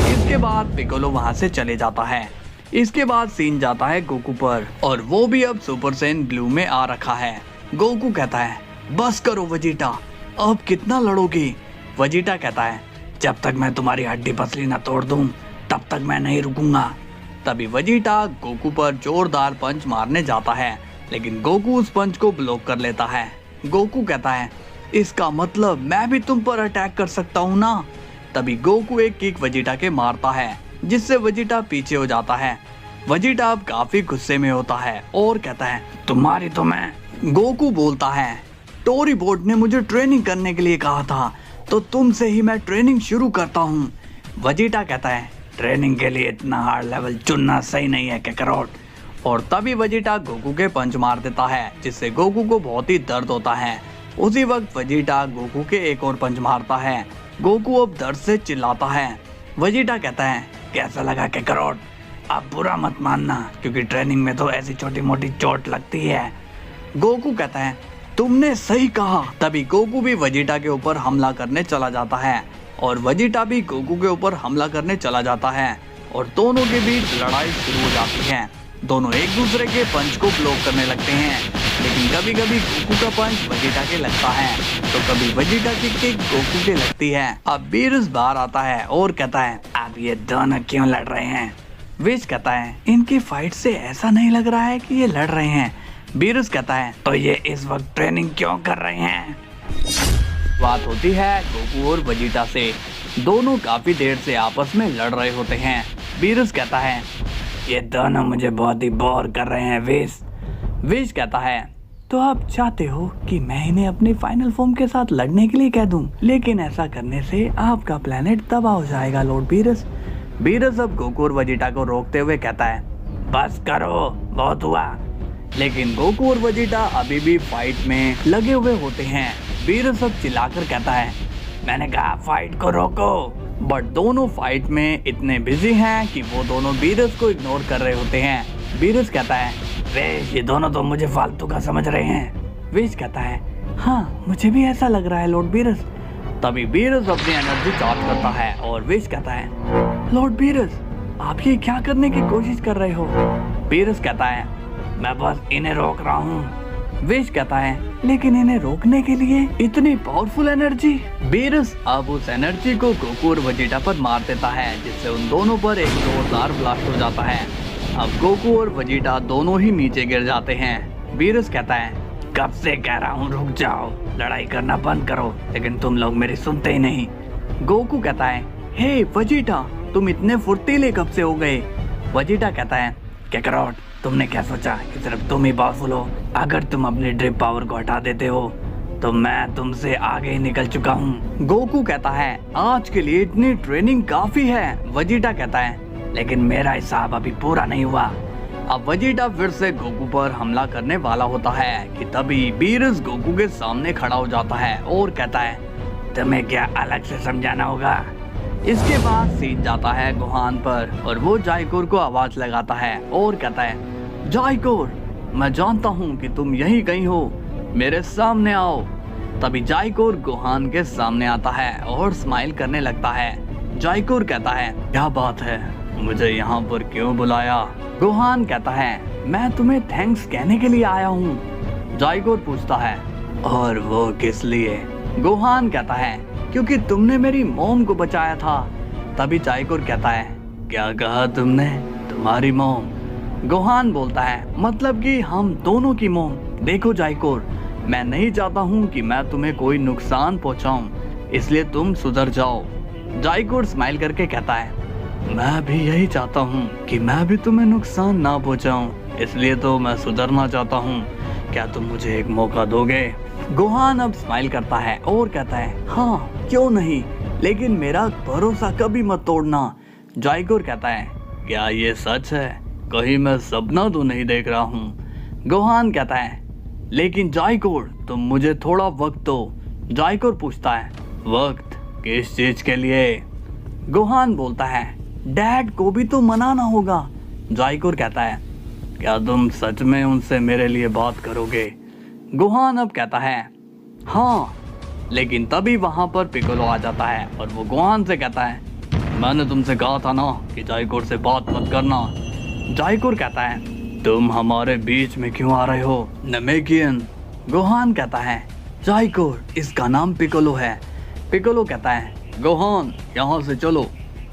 इसके बाद पिकोलो वहाँ से चले जाता है। इसके बाद सीन जाता है गोकू पर और वो भी अब सुपर सैयन ब्लू में आ रखा है। गोकू कहता है, बस करो वेजिटा, अब कितना लड़ोगी? वेजिटा कहता है, जब तक मैं तुम्हारी हड्डी पसली न तोड़ दूं तब तक मैं नहीं रुकूंगा। तभी वेजिटा गोकू पर जोरदार पंच मारने जाता है, लेकिन गोकू उस पंच को ब्लॉक कर लेता है। गोकू कहता है, इसका मतलब मैं भी तुम पर अटैक कर सकता हूँ ना? तभी गोकू एक किक वेजिटा के मारता है, जिससे वेजिटा पीछे हो जाता है। वेजिटा अब काफी गुस्से में होता है और कहता है, तुम्हारी तो मैं। गोकू बोलता है, टोरी बोर्ड ने मुझे ट्रेनिंग करने के लिए कहा था, तो तुमसे ही मैं ट्रेनिंग शुरू करता हूँ। वेजिटा कहता है, ट्रेनिंग के लिए इतना हार्ड लेवल चुनना सही नहीं है काकारोट। और तभी वेजिटा गोकू के पंच मार देता है, जिससे गोकू को बहुत ही दर्द होता है। उसी वक्त वेजिटा गोकू के एक और पंच मारता है। गोकू अब दर्द से चिल्लाता है। वेजिटा कहता है, कैसा लगा काकारोट? अब बुरा मत मानना, क्योंकि ट्रेनिंग में तो ऐसी छोटी मोटी चोट लगती है। गोकू कहता है, तुमने सही कहा। तभी गोकू भी वेजिटा के ऊपर हमला करने चला जाता है और वेजिटा भी गोकू के ऊपर हमला करने चला जाता है और दोनों के बीच लड़ाई शुरू हो जाती है। दोनों एक दूसरे के पंच को ब्लॉक करने लगते हैं, लेकिन कभी कभी गोकू का पंच वेजिटा के लगता है तो कभी वेजिटा की किक गोकू के लगती है। अब बीरुस बाहर आता है और कहता है, अब ये दोनों क्यों लड़ रहे हैं? विश कहता है, इनकी फाइट से ऐसा नहीं लग रहा है कि ये लड़ रहे हैं। बीरुस कहता है, तो ये इस वक्त ट्रेनिंग क्यों कर रहे हैं? बात होती है गोकू और वेजिटा से। दोनों काफी देर से आपस में लड़ रहे होते हैं। बीरुस कहता है, ये दोनों मुझे बहुत ही बोर कर रहे हैं विश। विश कहता है, तो आप चाहते हो कि मैं इन्हें अपनी फाइनल फॉर्म के साथ लड़ने के लिए कह दूं, लेकिन ऐसा करने से आपका प्लेनेट तबाह हो जाएगा लॉर्ड बीरुस। बीरुस अब गोकू और वेजिटा को रोकते हुए कहता है, बस करो, बहुत हुआ। लेकिन गोकू और वेजिटा अभी भी फाइट में लगे हुए होते हैं। बीरुस अब चिल्लाकर कहता है, मैंने कहा फाइट को रोको। बट दोनों फाइट में इतने बिजी हैं कि वो दोनों बीरुस को इग्नोर कर रहे होते हैं। बीरुस कहता है, विश ये दोनों तो मुझे फालतू का समझ रहे हैं। विश कहता है, हाँ मुझे भी ऐसा लग रहा है लॉर्ड बीरुस। तभी बीरुस अपनी एनर्जी चार्ज करता है और विश कहता है, लॉर्ड बीरुस आप ये क्या करने की कोशिश कर रहे हो? बीरुस कहता है, मैं बस इन्हें रोक रहा हूँ। विश कहता है, लेकिन इन्हें रोकने के लिए इतनी पावरफुल एनर्जी? बीरुस अब उस एनर्जी को गोकू और वेजिटा पर मार देता है, जिससे उन दोनों पर एक जोरदार ब्लास्ट हो जाता है। अब गोकू और वेजिटा दोनों ही नीचे गिर जाते हैं। बीरुस कहता है, कब से कह रहा हूँ रुक जाओ, लड़ाई करना बंद करो, लेकिन तुम लोग मेरी सुनते ही नहीं। गोकू कहता है, हे वेजिटा तुम इतने फुर्तीले कब से हो गए? वेजिटा कहता है, काकारोट तुमने क्या सोचा कि सिर्फ तुम ही पावरफुल हो? अगर तुम अपनी ड्रिप पावर को हटा देते हो तो मैं तुमसे आगे ही निकल चुका हूँ। गोकू कहता है, आज के लिए इतनी ट्रेनिंग काफी है। वेजिटा कहता है, लेकिन मेरा हिसाब अभी पूरा नहीं हुआ। अब वेजिटा फिर से गोकू पर हमला करने वाला होता है कि तभी बीरुस गोकू के सामने खड़ा हो जाता है और कहता है, तुम्हें क्या अलग से समझाना होगा? इसके बाद सीन जाता है गोहान पर और वो जाइकोर को आवाज लगाता है और कहता है, जाइकोर मैं जानता हूँ कि तुम यहीं कहीं हो, मेरे सामने आओ। तभी जाइकोर गोहान के सामने आता है और स्माइल करने लगता है। जाइकोर कहता है, क्या बात है, मुझे यहाँ पर क्यों बुलाया? गोहान कहता है, मैं तुम्हें थैंक्स कहने के लिए आया हूँ। जाइकोर पूछता है, और वो किस लिए? गोहान कहता है, क्योंकि तुमने मेरी मॉम को बचाया था। तभी जाइकोर कहता है, क्या कहा तुमने? तुम्हारी मॉम? गोहान बोलता है, मतलब कि हम दोनों की मॉम। देखो जाइकोर, मैं नहीं चाहता हूँ कि मैं तुम्हें कोई नुकसान पहुँचाऊं, इसलिए तुम सुधर जाओ। जाइकोर स्माइल करके कहता है, मैं भी यही चाहता हूँ कि मैं भी तुम्हें नुकसान ना पहुँचाऊं, इसलिए तो मैं सुधरना चाहता हूँ। क्या तुम मुझे एक मौका दोगे? गोहान अब स्माइल करता है और कहता है, हाँ क्यों नहीं, लेकिन मेरा भरोसा कभी मत तोड़ना। जाइकोर कहता है, क्या ये सच है? कहीं मैं सपना तो नहीं देख रहा हूँ? गोहान कहता है, लेकिन जाइकोर तुम मुझे थोड़ा वक्त दो। जाइकोर पूछता है, वक्त किस चीज के लिए? गोहान बोलता है, डैड को भी तो मनाना होगा। जाइकोर कहता है, क्या तुम सच में उनसे मेरे लिए बात करोगे? गोहान अब कहता है, हाँ। लेकिन तभी वहां पर पिकोलो आ जाता है और वो गोहान से कहता है, मैंने तुमसे कहा था ना कि जाइकोर से बात मत करना। जाइकोर कहता है, तुम हमारे बीच में क्यों आ रहे हो नमेकियन? गोहान कहता है, जाइकोर इसका नाम पिकोलो है। पिकोलो कहता है, गोहान यहाँ से चलो,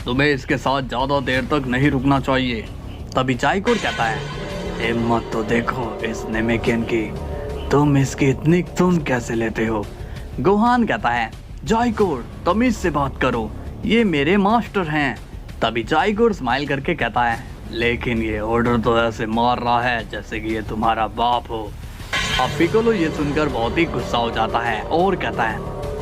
तुम्हें इसके साथ ज्यादा देर तक नहीं रुकना चाहिए। तभी जाइकोर कहता है, हिम्मत तो देखो इस नेमेकियन की, तुम इसकी इतनी तुम कैसे लेते हो? गोहान कहता है, जाइकोर तमीज से बात करो, ये मेरे मास्टर हैं। तभी जाइकोर स्माइल करके कहता है, लेकिन ये ऑर्डर तो ऐसे मार रहा है जैसे कि ये तुम्हारा बाप हो। अब पिकोलो ये सुनकर बहुत ही गुस्सा हो जाता है और कहता है,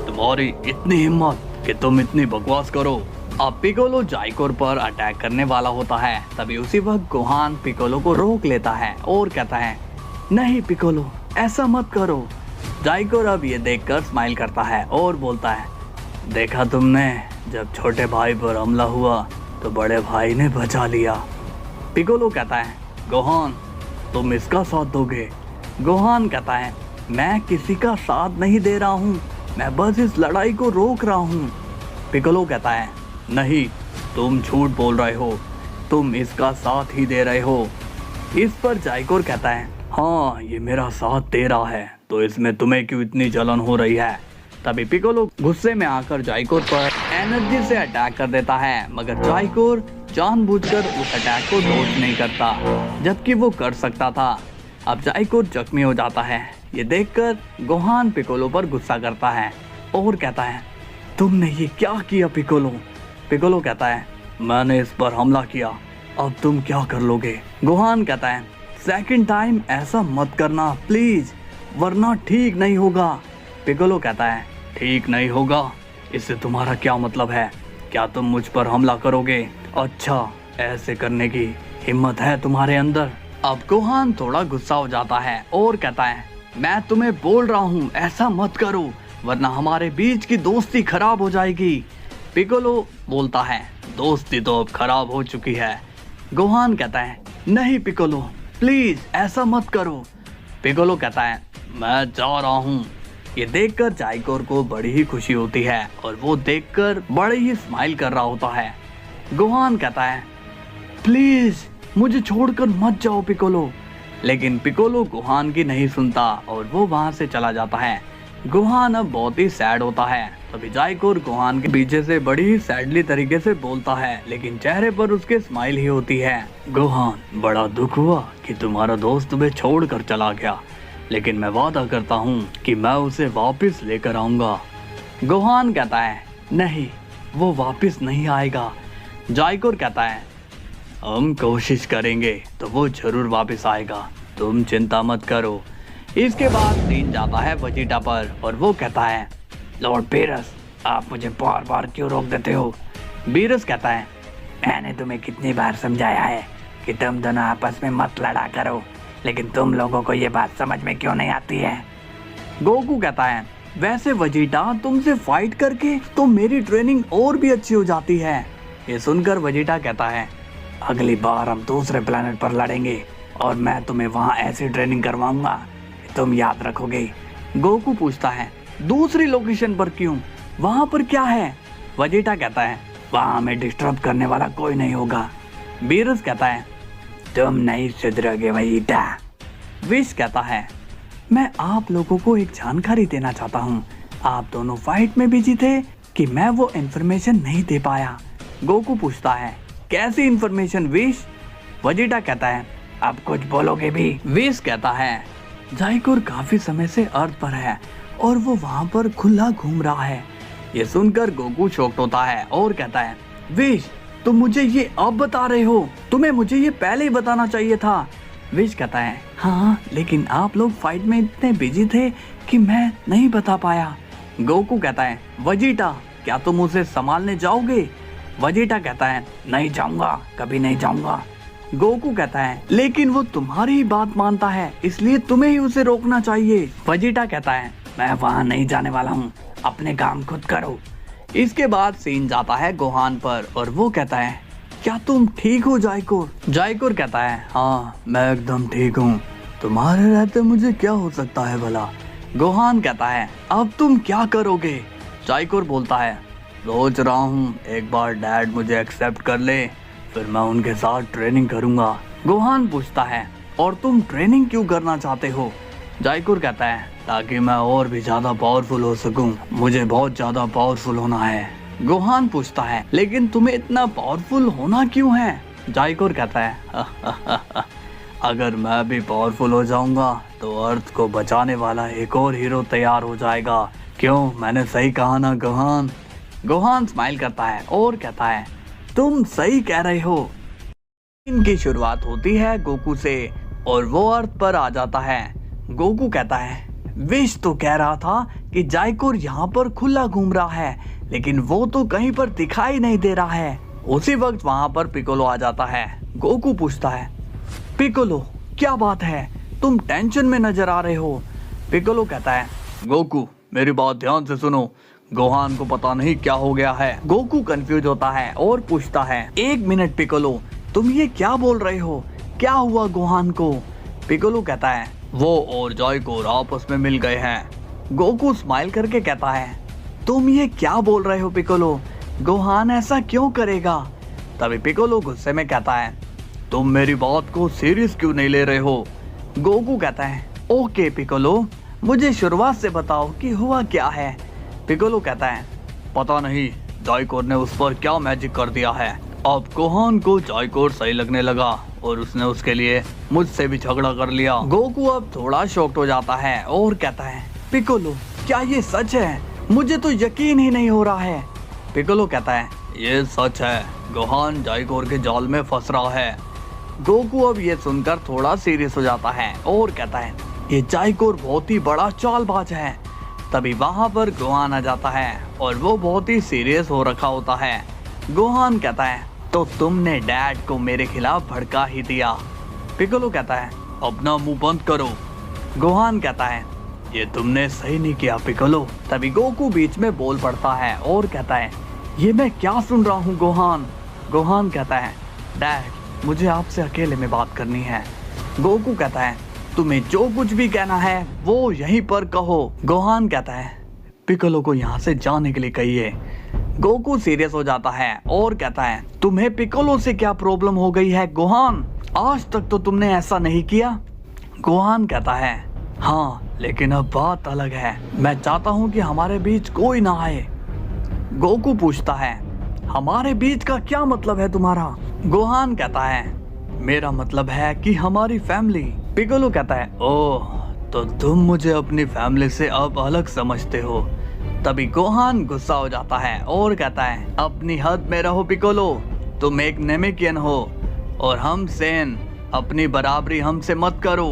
तुम्हारी इतनी हिम्मत कि तुम इतनी बकवास करो। अब पिकोलो जाइकोर पर अटैक करने वाला होता है। तभी उसी वक्त गोहान पिकोलो को रोक लेता है और कहता है, नहीं पिकोलो ऐसा मत करो। जाइकोर अब ये देखकर स्माइल करता है और बोलता है, देखा तुमने, जब छोटे भाई पर हमला हुआ तो बड़े भाई ने बचा लिया। पिकोलो कहता है, गोहान तुम इसका साथ दोगे? गोहान कहता है, मैं किसी का साथ नहीं दे रहा हूँ, मैं बस इस लड़ाई को रोक रहा हूँ। पिकोलो कहता है, नहीं तुम झूठ बोल रहे हो, तुम इसका साथ ही दे रहे हो। इस पर जाइकोर कहता है, हाँ ये मेरा साथ दे रहा है, तो इसमें तुम्हें क्यों इतनी जलन हो रही है? तभी पिकोलो गुस्से में आकर जाइकोर पर एनर्जी से अटैक कर देता है, मगर जाइकोर जानबूझकर उस अटैक को डॉज नहीं करता, जबकि वो कर सकता था। अब जाइकोर जख्मी हो जाता है। ये देखकर गोहान पिकोलो पर गुस्सा करता है और कहता है, तुमने ये क्या किया पिकोलो? पिकोलो कहता है, मैंने इस पर हमला किया, अब तुम क्या कर लोगे? गोहान कहता है, सेकंड टाइम ऐसा मत करना प्लीज, वरना ठीक नहीं होगा। पिकोलो कहता है, ठीक नहीं होगा? इससे तुम्हारा क्या मतलब है? क्या तुम मुझ पर हमला करोगे? अच्छा, ऐसे करने की हिम्मत है तुम्हारे अंदर? अब गोहान थोड़ा गुस्सा हो जाता है और कहता है, मैं तुम्हें बोल रहा हूँ ऐसा मत करो, वरना हमारे बीच की दोस्ती खराब हो जाएगी। पिकोलो बोलता है, दोस्ती तो अब खराब हो चुकी है। गोहान कहता है, नहीं पिकोलो प्लीज ऐसा मत करो। पिकोलो कहता है, मैं जा रहा हूँ। ये देखकर जाइकोर को बड़ी ही खुशी होती है और वो देखकर बड़े ही स्माइल कर रहा होता है। गोहान कहता है, प्लीज मुझे छोड़कर मत जाओ पिकोलो। लेकिन पिकोलो गोहान की नहीं सुनता और वो वहां से चला जाता है। गोहान अब बहुत ही सैड होता है। तभी जाइकोर गोहान के पीछे से बड़ी ही सैडली तरीके से बोलता है, लेकिन चेहरे पर उसके स्माइल ही होती है। गोहान, बड़ा दुख हुआ कि तुम्हारा दोस्त तुम्हें छोड़ कर चला गया, लेकिन मैं वादा करता हूँ कि मैं उसे वापस लेकर आऊंगा। गोहान कहता है, नहीं वो वापस नहीं आएगा। जाइकोर कहता है, हम कोशिश करेंगे तो वो जरूर वापस आएगा, तुम चिंता मत करो। इसके बाद सीन जाता है वेजिटा पर और वो कहता है, लॉर्ड बीरस, आप मुझे बार बार क्यों रोक देते हो? बीरस कहता है, मैंने तुम्हें कितनी बार समझाया है कि तुम दोनों आपस में मत लड़ा करो, लेकिन तुम लोगों को ये बात समझ में क्यों नहीं आती है? गोकू कहता है, वैसे वेजिटा तुमसे फाइट करके तो मेरी ट्रेनिंग और भी अच्छी हो जाती है। ये सुनकर वेजिटा कहता है, अगली बार हम दूसरे प्लेनेट पर लड़ेंगे और मैं तुम्हें वहाँ ऐसी ट्रेनिंग करवाऊंगा तुम याद रखोगे। गोकू पूछता है, दूसरी लोकेशन पर क्यों? वहाँ पर क्या है? वेजिटा कहता है वहाँ हमें डिस्टर्ब करने वाला कोई नहीं होगा। बीरस कहता है तुम नहीं सुधरोगे वेजिटा। विश कहता है मैं आप लोगों को एक जानकारी देना चाहता हूँ, आप दोनों फाइट में बिजी थे कि मैं वो इन्फॉर्मेशन नहीं दे पाया। गोकू पूछता है कैसी इन्फॉर्मेशन विश? वेजिटा कहता है अब कुछ बोलोगे भी? विश कहता है जाइकोर काफी समय से अर्थ पर है और वो वहाँ पर खुला घूम रहा है। ये सुनकर गोकू शॉक्ड होता है और कहता है विश तुम मुझे ये अब बता रहे हो? तुम्हें मुझे ये पहले ही बताना चाहिए था। विश कहता है हाँ लेकिन आप लोग फाइट में इतने बिजी थे कि मैं नहीं बता पाया। गोकू कहता है वेजिटा क्या तुम उसे संभालने जाओगे? वेजिटा कहता है नहीं जाऊंगा, कभी नहीं जाऊंगा। गोकू कहता है लेकिन वो तुम्हारी ही बात मानता है इसलिए तुम्हें ही उसे रोकना चाहिए। वेजिटा कहता है मैं वहाँ नहीं जाने वाला हूँ, अपने काम खुद करो। इसके बाद सीन जाता है गोहान पर और वो कहता है क्या तुम ठीक हो जाइकोर? जाइकोर कहता है हाँ मैं एकदम ठीक हूँ, तुम्हारे रहते मुझे क्या हो सकता है भला। गोहान कहता है अब तुम क्या करोगे? जाइकोर बोलता है सोच रहा हूँ एक बार डैड मुझे एक्सेप्ट कर ले फिर मैं उनके साथ ट्रेनिंग करूँगा। गोहान पूछता है और तुम ट्रेनिंग क्यों करना चाहते हो? जाइकोर कहता है ताकि मैं और भी ज्यादा पावरफुल हो सकूं, मुझे बहुत ज्यादा पावरफुल होना है। गोहान पूछता है लेकिन तुम्हें इतना पावरफुल होना क्यों है? जाइकोर कहता है अगर मैं भी पावरफुल हो जाऊंगा तो अर्थ को बचाने वाला एक और हीरो तैयार हो जाएगा। क्यों, मैंने सही कहा ना गोहान? गोहान स्माइल करता है और कहता है तुम सही कह रहे हो। इनकी शुरुआत होती है गोकू से और वो अर्थ पर आ जाता है। गोकू कहता है विश तो कह रहा था कि जाइकोर यहाँ पर खुला घूम रहा है लेकिन वो तो कहीं पर दिखाई नहीं दे रहा है। उसी वक्त वहाँ पर पिकोलो आ जाता है। गोकू पूछता है पिकोलो क्या बात है, तुम टेंशन में नजर आ रहे हो? पिकोलो कहता है गोकू मेरी बात ध्यान से सुनो, गोहान को पता नहीं क्या हो गया है। गोकू कंफ्यूज होता है और पूछता है एक मिनट पिकोलो तुम ये क्या बोल रहे हो, क्या हुआ गोहान को? पिकोलो कहता है वो और जाइकोर आपस में मिल गए हैं। गोकू स्माइल करके कहता है तुम ये क्या बोल रहे हो पिकोलो, गोहान ऐसा क्यों करेगा? तभी पिकोलो गुस्से में कहता है तुम मेरी बात को सीरियस क्यों नहीं ले रहे हो? गोकू कहता है ओके पिकोलो मुझे शुरुआत से बताओ कि हुआ क्या है। पिकोलो कहता है पता नहीं जाइकोर ने उस पर क्या मैजिक कर दिया है, अब गोहान को जाइकोर सही लगने लगा और उसने उसके लिए मुझसे भी झगड़ा कर लिया। गोकू अब थोड़ा शॉक्ड हो जाता है और कहता है पिकोलो क्या ये सच है? मुझे तो यकीन ही नहीं हो रहा है। पिकोलो कहता है ये सच है, गोहान जाइकोर के जाल में फंस रहा है। गोकू अब ये सुनकर थोड़ा सीरियस हो जाता है और कहता है ये जाइकोर बहुत ही बड़ा चालबाज है। तभी वहाँ पर गोहान आ जाता है और वो बहुत ही सीरियस हो रखा होता है। गोहान कहता है तो तुमने डैड को मेरे खिलाफ भड़का ही दिया। पिकोलो कहता है अपना मुंह बंद करो। गोहान कहता है ये तुमने सही नहीं किया पिकोलो। तभी गोकू बीच में बोल पड़ता है और कहता है ये मैं क्या सुन रहा हूँ गोहान? गोहान कहता है डैड मुझे आपसे अकेले में बात करनी है। गोकू कहता है तुम्हें जो कुछ भी कहना है वो यहीं पर कहो। गोहान कहता है पिकोलो को यहाँ से जाने के लिए कहिए। गोकू सीरियस हो जाता है और कहता है तुम्हें पिकोलो से क्या प्रॉब्लम हो गई है गोहान? आज तक तो तुमने ऐसा नहीं किया। गोहान कहता है हाँ लेकिन अब बात अलग है, मैं चाहता हूँ कि हमारे बीच कोई ना आए। गोकू पूछता है हमारे बीच का क्या मतलब है तुम्हारा? गोहान कहता है मेरा मतलब है कि हमारी फैमिली। पिकोलो कहता है ओह तो तुम मुझे अपनी फैमिली से अब अलग समझते हो। तभी गोहान गुस्सा हो जाता है और कहता है अपनी हद में रहो पिकोलो, तुम एक नेमेकियन हो और हम सेन, अपनी बराबरी हमसे मत करो।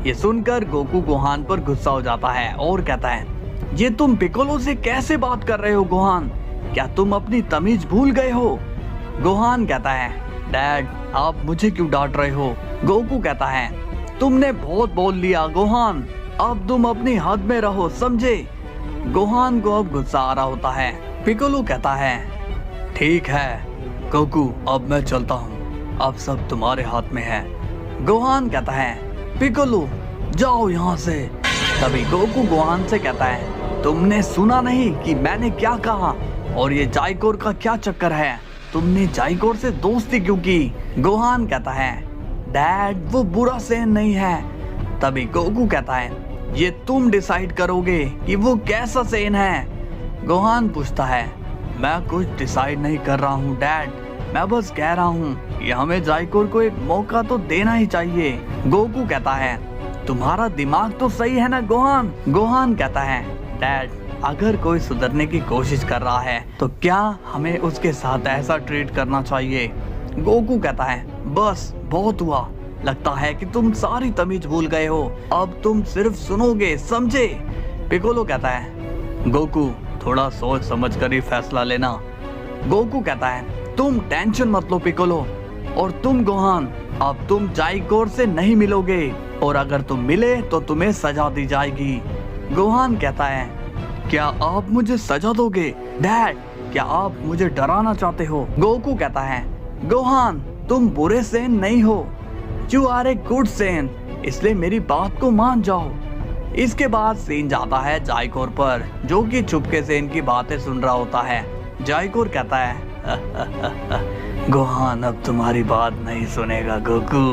ये सुनकर गोकू गोहान पर गुस्सा हो जाता है और कहता है ये तुम पिकोलो से कैसे बात कर रहे हो गोहान, क्या तुम अपनी तमीज भूल गए हो? गोहान कहता है डैड आप मुझे क्यों डांट रहे हो? गोकू कहता है तुमने बहुत बोल लिया गोहान, अब तुम अपनी हद में रहो समझे? गोहान को अब गुस्सा आ रहा होता है। पिकोलो कहता है ठीक है गोकू अब मैं चलता हूँ, अब सब तुम्हारे हाथ में है। गोहान कहता है पिकोलो जाओ यहाँ से। तभी गोकू गोहान से कहता है तुमने सुना नहीं कि मैंने क्या कहा? और ये जाइकोर का क्या चक्कर है? तुमने जाइकोर से दोस्ती क्यों की? गोहान कहता है डैड वो बुरा सेन नहीं है। तभी गोकू कहता है ये तुम डिसाइड करोगे कि वो कैसा सेन है। गोहान पूछता है मैं कुछ डिसाइड नहीं कर रहा हूँ डैड, मैं बस कह रहा हूँ कि हमें जाइकोर को एक मौका तो देना ही चाहिए। गोकू कहता है तुम्हारा दिमाग तो सही है ना गोहान? गोहान कहता है डैड अगर कोई सुधरने की कोशिश कर रहा है तो क्या हमें उसके साथ ऐसा ट्रीट करना चाहिए? गोकू कहता है बस बहुत हुआ, लगता है कि तुम सारी तमीज भूल गए हो, अब तुम सिर्फ सुनोगे समझे? पिकोलो कहता है गोकू थोड़ा सोच समझ कर ही फैसला लेना। गोकू कहता है तुम टेंशन मत लो पिकोलो, और तुम गोहान अब तुम जाइकोर से नहीं मिलोगे, और अगर तुम मिले तो तुम्हें सजा दी जाएगी। गोहान कहता है क्या आप मुझे सजा दोगे डैड? क्या आप मुझे डराना चाहते हो? गोकू कहता है गोहान तुम बुरे सेन नहीं हो, you are a good son, इसलिए मेरी बात को मान जाओ। इसके बाद सीन जाता है जाइकोर पर, जो कि चुपके से इनकी बातें सुन रहा होता है। जाइकोर कहता है गोहान अब तुम्हारी बात नहीं सुनेगा गोकू।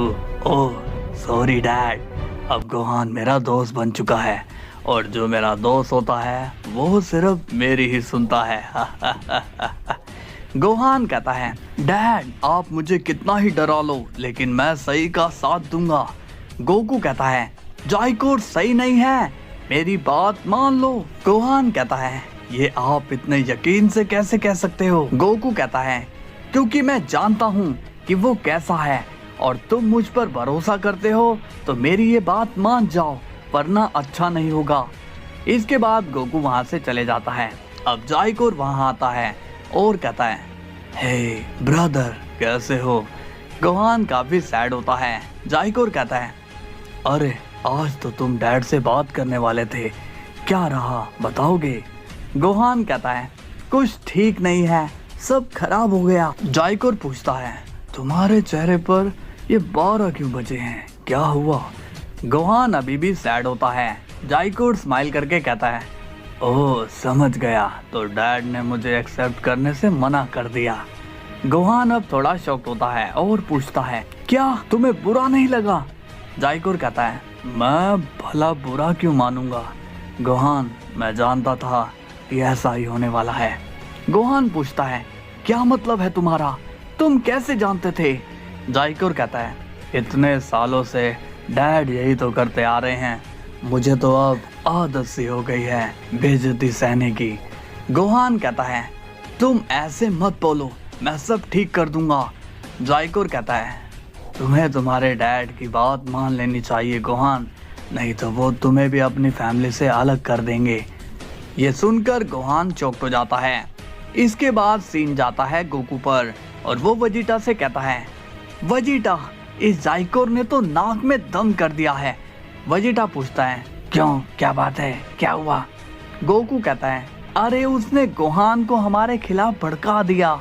ओह सॉरी डैड, अब गोहान मेरा दोस्त बन चुका है, और जो मेरा दोस्त होता है वो सिर्फ मेरी ही सुनता है। गोहान कहता है डैड आप मुझे कितना ही डरा लो लेकिन मैं सही का साथ दूंगा। गोकू कहता है जाइकोर सही नहीं है, मेरी बात मान लो। गोहान कहता है ये आप इतने यकीन से कैसे कह सकते हो? गोकू कहता है क्योंकि मैं जानता हूँ कि वो कैसा है, और तुम मुझ पर भरोसा करते हो तो मेरी ये बात मान जाओ, वरना अच्छा नहीं होगा। इसके बाद गोकू वहाँ से चले जाता है। अब जाइकोर वहाँ आता है और कहता है हे ब्रदर कैसे हो? गोहान काफी सैड होता है। जाइकोर कहता है अरे आज तो तुम डैड से बात करने वाले थे, क्या रहा बताओगे? गोहान कहता है कुछ ठीक नहीं है, सब खराब हो गया। जाइकोर पूछता है तुम्हारे चेहरे पर ये 12 क्यों बजे हैं, क्या हुआ? गोहान अभी भी सैड होता है। जाइकोर स्माइल करके कहता है ओह समझ गया, तो डैड ने मुझे एक्सेप्ट करने से मना कर दिया। गोहान अब थोड़ा शॉक्ड होता है और पूछता है क्या तुम्हें बुरा नहीं लगा? जाइकोर कहता है मैं भला बुरा क्यों मानूंगा गोहान, मैं जानता था कि ऐसा ही होने वाला है। गोहान पूछता है क्या मतलब है तुम्हारा, तुम कैसे जानते थे? जाइकोर कहता है इतने सालों से डैड यही तो करते आ रहे हैं, मुझे तो अब आदत सी हो गई है बेइज्जती सहने की। गोहान कहता है तुम ऐसे मत बोलो, मैं सब ठीक कर दूंगा। जाइकोर कहता है तुम्हें तुम्हारे डैड की बात मान लेनी चाहिए गोहान, नहीं तो वो तुम्हें भी अपनी फैमिली से अलग कर देंगे। ये सुनकर गोहान चौंक हो जाता है। इसके बाद सीन जाता है गोकू पर, और वो वजीटा से कहता है वजीटा इस जाइकोर ने तो नाक में दम कर दिया है। वजीटा पूछता है क्यों, क्या बात है, क्या हुआ? गोकू कहता है अरे उसने गोहान को हमारे खिलाफ भड़का दिया,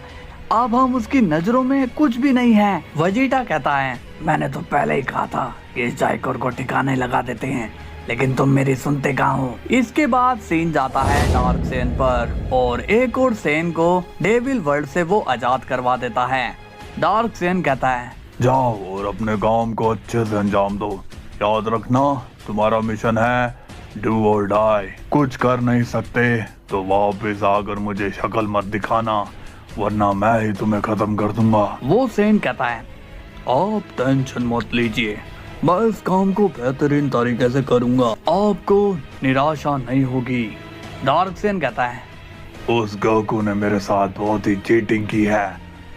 अब हम उसकी नजरों में कुछ भी नहीं है। वजीटा कहता है मैंने तो पहले ही कहा था कि इस जाइकोर को ठिकाने लगा देते हैं, लेकिन तुम मेरी सुनते कहाँ हो? इसके बाद सीन जाता है डार्क सेन पर, और एक और सेन को डेविल वर्ल्ड से वो आजाद करवा देता है। डार्क सेन कहता है जाओ और अपने काम को अच्छे से अंजाम दो, याद रखना तुम्हारा मिशन है डू और डाई, कुछ कर नहीं सकते तो वापस आकर मुझे शक्ल मत दिखाना, वरना मैं ही तुम्हें खत्म कर दूंगा। वो सेन कहता है आप टेंशन मत लीजिए, मैं इस काम को बेहतरीन तरीके से करूंगा, आपको निराशा नहीं होगी। डार्क सेन कहता है उस गोकू ने मेरे साथ बहुत ही चीटिंग की है,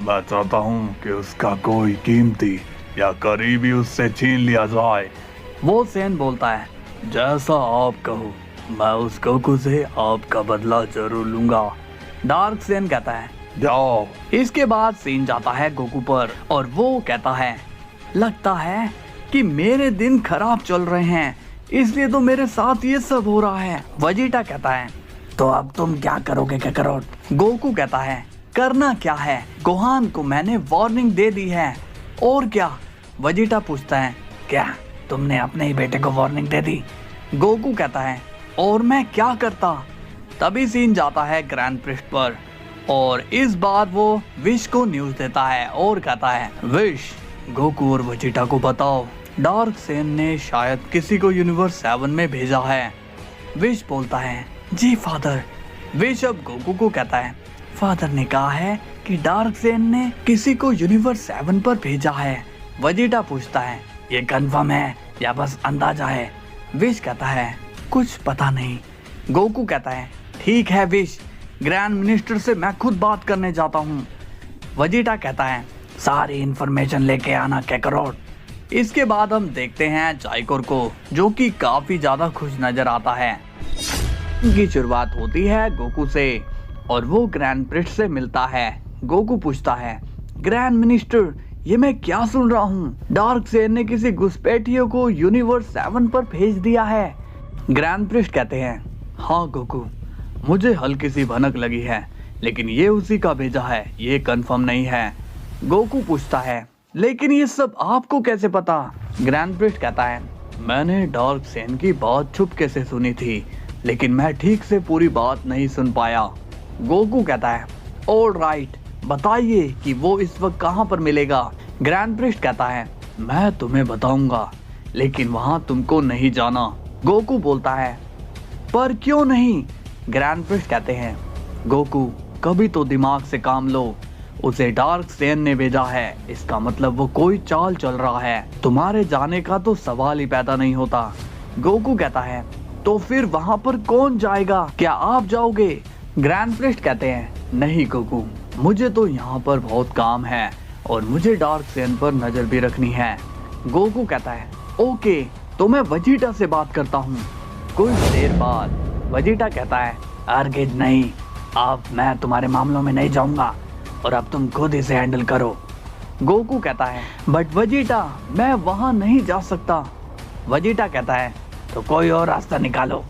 मैं चाहता हूँ कि उसका कोई कीमती या करीबी उससे छीन लिया जाए। वो सेन बोलता है जैसा आप कहो, मैं उस गोकू से आपका बदला जरूर लूंगा। डार्क सेन कहता है जाओ। इसके बाद सीन जाता है गोकू पर, और वो कहता है लगता है कि मेरे दिन खराब चल रहे हैं, इसलिए तो मेरे साथ ये सब हो रहा है। वजीटा कहता है तो अब तुम क्या करोगे ककरोट? गोकू कहता है करना क्या है, गोहान को मैंने वार्निंग दे दी है, और क्या? वजीटा पूछता है क्या तुमने अपने ही बेटे को वार्निंग दे दी? गोकू कहता है और मैं क्या करता, तभी सीन जाता है ग्रैंड पृष्ठ पर और इस बार वो विश को न्यूज देता है और कहता है, विश, गोकू और वेजिटा को बताओ, डार्क सेन ने शायद किसी को यूनिवर्स 7 में भेजा है। विश बोलता है, जी फादर। विश अब गोकू को कहता है, फादर ने कहा है कि डार्क सेन ने किसी को यूनिवर्स 7 पर भेजा है। वेजिटा पूछता है, ये कंफर्म है या बस अंदाजा है? विश कहता है, कुछ पता नहीं। गोकू कहता है, ठीक है विश, ग्रैंड मिनिस्टर से मैं खुद बात करने जाता हूँ। वेजिटा कहता है, सारी इंफॉर्मेशन लेके आना कैकरोट। इसके बाद हम देखते हैं जाइकोर को, जो कि काफी ज्यादा खुश नजर आता है। उनकी शुरुआत होती है गोकू से और वो ग्रैंड प्रिस्ट से मिलता है। गोकू पूछता है, ग्रैंड मिनिस्टर, ये मैं क्या सुन रहा हूँ? डार्क सेन ने किसी घुसपैठियों को यूनिवर्स 7 पर भेज दिया है। ग्रैंड प्रिस्ट कहते हैं, हाँ गोकू, मुझे हल्की सी भनक लगी है, लेकिन ये उसी का भेजा है, ये कंफर्म नहीं है। गोकू पूछता है, लेकिन ये सब आपको कैसे पता? ग्रैंड प्रिस्ट कहता है, मैंने डार्क सेन की बात चुपके से सुनी थी, लेकिन मैं ठीक से पूरी बात नहीं सुन पाया। गोकू कहता है, ऑल राइट, बताइए कि वो इस वक्त कहाँ पर मिलेगा। ग्रैंड प्रिस्ट कहता है, मैं तुम्हें बताऊंगा, लेकिन वहाँ तुमको नहीं जाना। गोकू बोलता है, पर क्यों नहीं? ग्रैंड प्रिस्ट कहते हैं, गोकू, कभी तो दिमाग से काम लो। उसे डार्क सेन ने भेजा है, इसका मतलब वो कोई चाल चल रहा है। तुम्हारे जाने का तो सवाल ही पैदा नहीं होता। गोकू कहता है, तो फिर वहाँ पर कौन जाएगा? क्या आप जाओगे? ग्रैंड प्रिस्ट कहते हैं, नहीं गोकू, मुझे तो यहाँ पर बहुत काम है और मुझे डार्क सेन पर नजर भी रखनी है। गोकू कहता है, ओके, तो मैं वेजिटा से बात करता हूँ। कुछ देर बाद वेजिटा कहता है, अर्गिड नहीं, अब मैं तुम्हारे मामलों में नहीं जाऊंगा और अब तुम खुद इसे हैंडल करो। गोकू कहता है, बट वेजिटा, मैं वहाँ नहीं जा सकता। वेजिटा कहता है, तो कोई और रास्ता निकालो,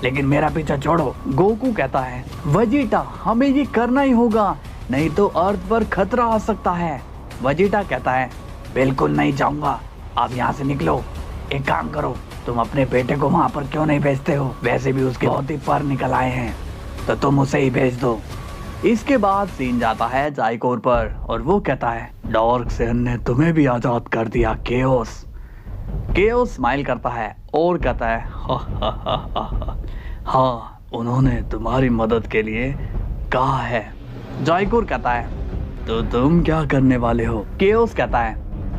लेकिन मेरा पीछा छोड़ो। गोकू कहता है, वेजिटा, हमें ये करना ही होगा, नहीं तो अर्थ पर खतरा आ सकता है। वेजिटा कहता है, बिल्कुल नहीं जाऊंगा, आप यहाँ से निकलो। एक काम करो, तुम अपने बेटे को वहाँ पर क्यों नहीं भेजते हो? वैसे भी उसके बहुत ही पर निकल आए हैं, तो तुम उसे ही भेज दो। इसके बाद सीन जाता है जाइकोर पर और वो कहता है, डार्क सेन ने तुम्हें भी आजाद कर दिया केओस। केओस स्माइल करता है और कहता है, हाँ, उन्होंने तुम्हारी मदद के लिए कहा है। जाइकोर कहता है, तो तुम क्या करने वाले हो? केओस कहता है,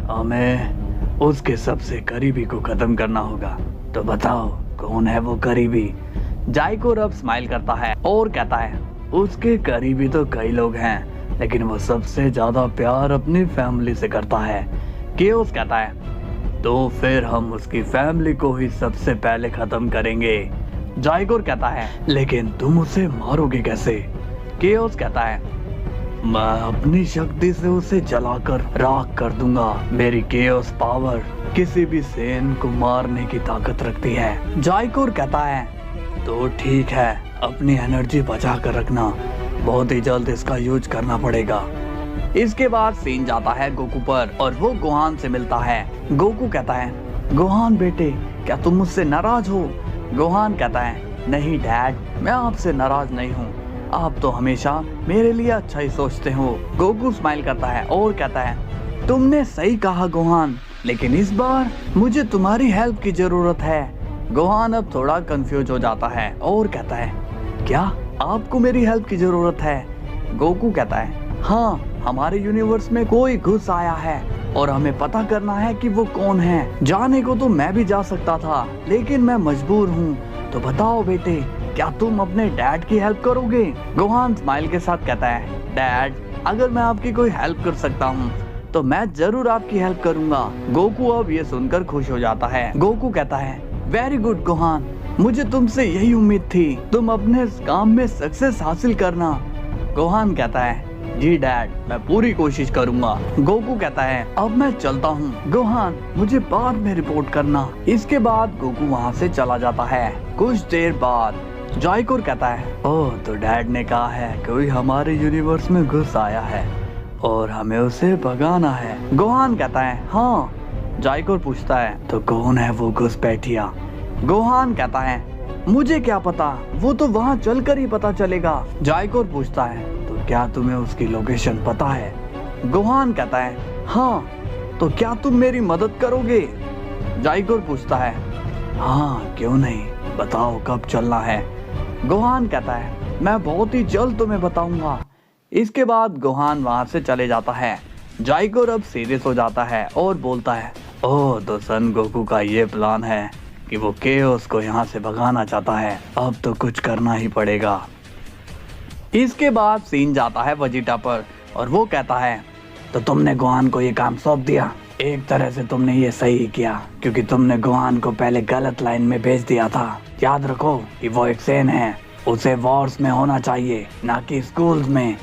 हमें उसके सबसे करीबी को खत्म करना होगा। तो बताओ, कौन है वो करीबी? जाइकोर अब स्माइल करता है और कहता है, उसके करीबी तो कई लोग हैं, लेकिन वो सबसे ज्यादा प्यार अपनी फैमिली से करता है। केओस कहता है, तो फिर हम उसकी फैमिली को ही सबसे पहले खत्म करेंगे। जाइकोर कहता है, लेकिन तुम उसे मारोगे कैसे? केओस कहता है, मैं अपनी शक्ति से उसे जलाकर राख कर दूंगा। मेरी केओस पावर किसी भी सेन को मारने की ताकत रखती है। जाइकोर कहता है, तो ठीक है, अपनी एनर्जी बचा कर रखना, बहुत ही जल्द इसका यूज करना पड़ेगा। इसके बाद सीन जाता है गोकू पर और वो गोहान से मिलता है। गोकू कहता है, गोहान बेटे, क्या तुम मुझसे नाराज हो? गोहान कहता है, नहीं डैड, मैं आपसे नाराज नहीं हूँ, आप तो हमेशा मेरे लिए अच्छा ही सोचते हो। गोकू स्माइल करता है और कहता है, तुमने सही कहा गोहान, लेकिन इस बार मुझे तुम्हारी हेल्प की जरूरत है। गोहान अब थोड़ा कंफ्यूज हो जाता है और कहता है, क्या आपको मेरी हेल्प की जरूरत है? गोकू कहता है, हाँ, हमारे यूनिवर्स में कोई घुस आया है और हमें पता करना है कि वो कौन है। जाने को तो मैं भी जा सकता था, लेकिन मैं मजबूर हूँ। तो बताओ बेटे, क्या तुम अपने डैड की हेल्प करोगे? गोहान स्माइल के साथ कहता है, डैड, अगर मैं आपकी कोई हेल्प कर सकता हूँ तो मैं जरूर आपकी हेल्प करूंगा। गोकू अब ये सुनकर खुश हो जाता है। गोकू कहता है, वेरी गुड गोहान, मुझे तुमसे यही उम्मीद थी, तुम अपने काम में सक्सेस हासिल करना। गोहान कहता है, जी डैड, मैं पूरी कोशिश करूंगा। गोकू कहता है, अब मैं चलता हूँ। गोहान, मुझे बाद में रिपोर्ट करना। इसके बाद गोकू वहाँ से चला जाता है। कुछ देर बाद जाइकोर कहता है, ओह, तो डैड ने कहा है कोई हमारे यूनिवर्स में घुस आया है और हमें उसे भगाना है। गोहान कहता है, हाँ। जाइकोर पूछता है, तो कौन है वो घुसपैठिया? गोहान कहता है, मुझे क्या पता, वो तो वहाँ चलकर ही पता चलेगा। जायकोर पूछता है, तो क्या तुम्हें उसकी लोकेशन पता है? गोहान कहता है, हाँ। तो क्या तुम मेरी मदद करोगे? जायकोर पूछता है, हाँ क्यों नहीं, बताओ कब चलना है? गोहान कहता है, मैं बहुत ही जल्द तुम्हें बताऊंगा। इसके बाद गोहान वहां से चले जाता है। जायकोर अब सीरियस हो जाता है और बोलता है, ओह तो सन गोकू का ये प्लान है कि वो केओस को यहाँ से भगाना चाहता है, अब तो कुछ करना ही पड़ेगा। इसके बाद सीन जाता है वेजिटा पर और वो कहता है, तो तुमने गोहान को ये काम सौंप दिया। एक तरह से तुमने ये सही किया, क्योंकि तुमने गोहान को पहले गलत लाइन में भेज दिया था। याद रखो कि वो एक सेन है, उसे वॉर्स में होना चाहिए, ना कि स्कूल्स में।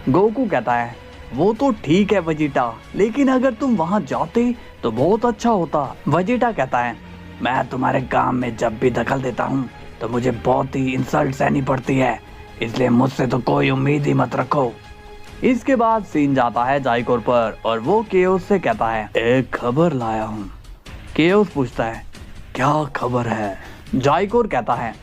गोकू कहता है, वो तो ठीक है वेजिटा, लेकिन अगर तुम वहाँ जाते तो बहुत अच्छा होता। वेजिटा कहता है, मैं तुम्हारे काम में जब भी दखल देता हूँ तो मुझे बहुत ही इंसल्ट सहनी पड़ती है, इसलिए मुझसे तो कोई उम्मीद ही मत रखो। इसके बाद सीन जाता है जायकोर पर और वो केओस से कहता है, एक खबर लाया हूँ। केओस पूछता है, क्या खबर है? जायकोर कहता है,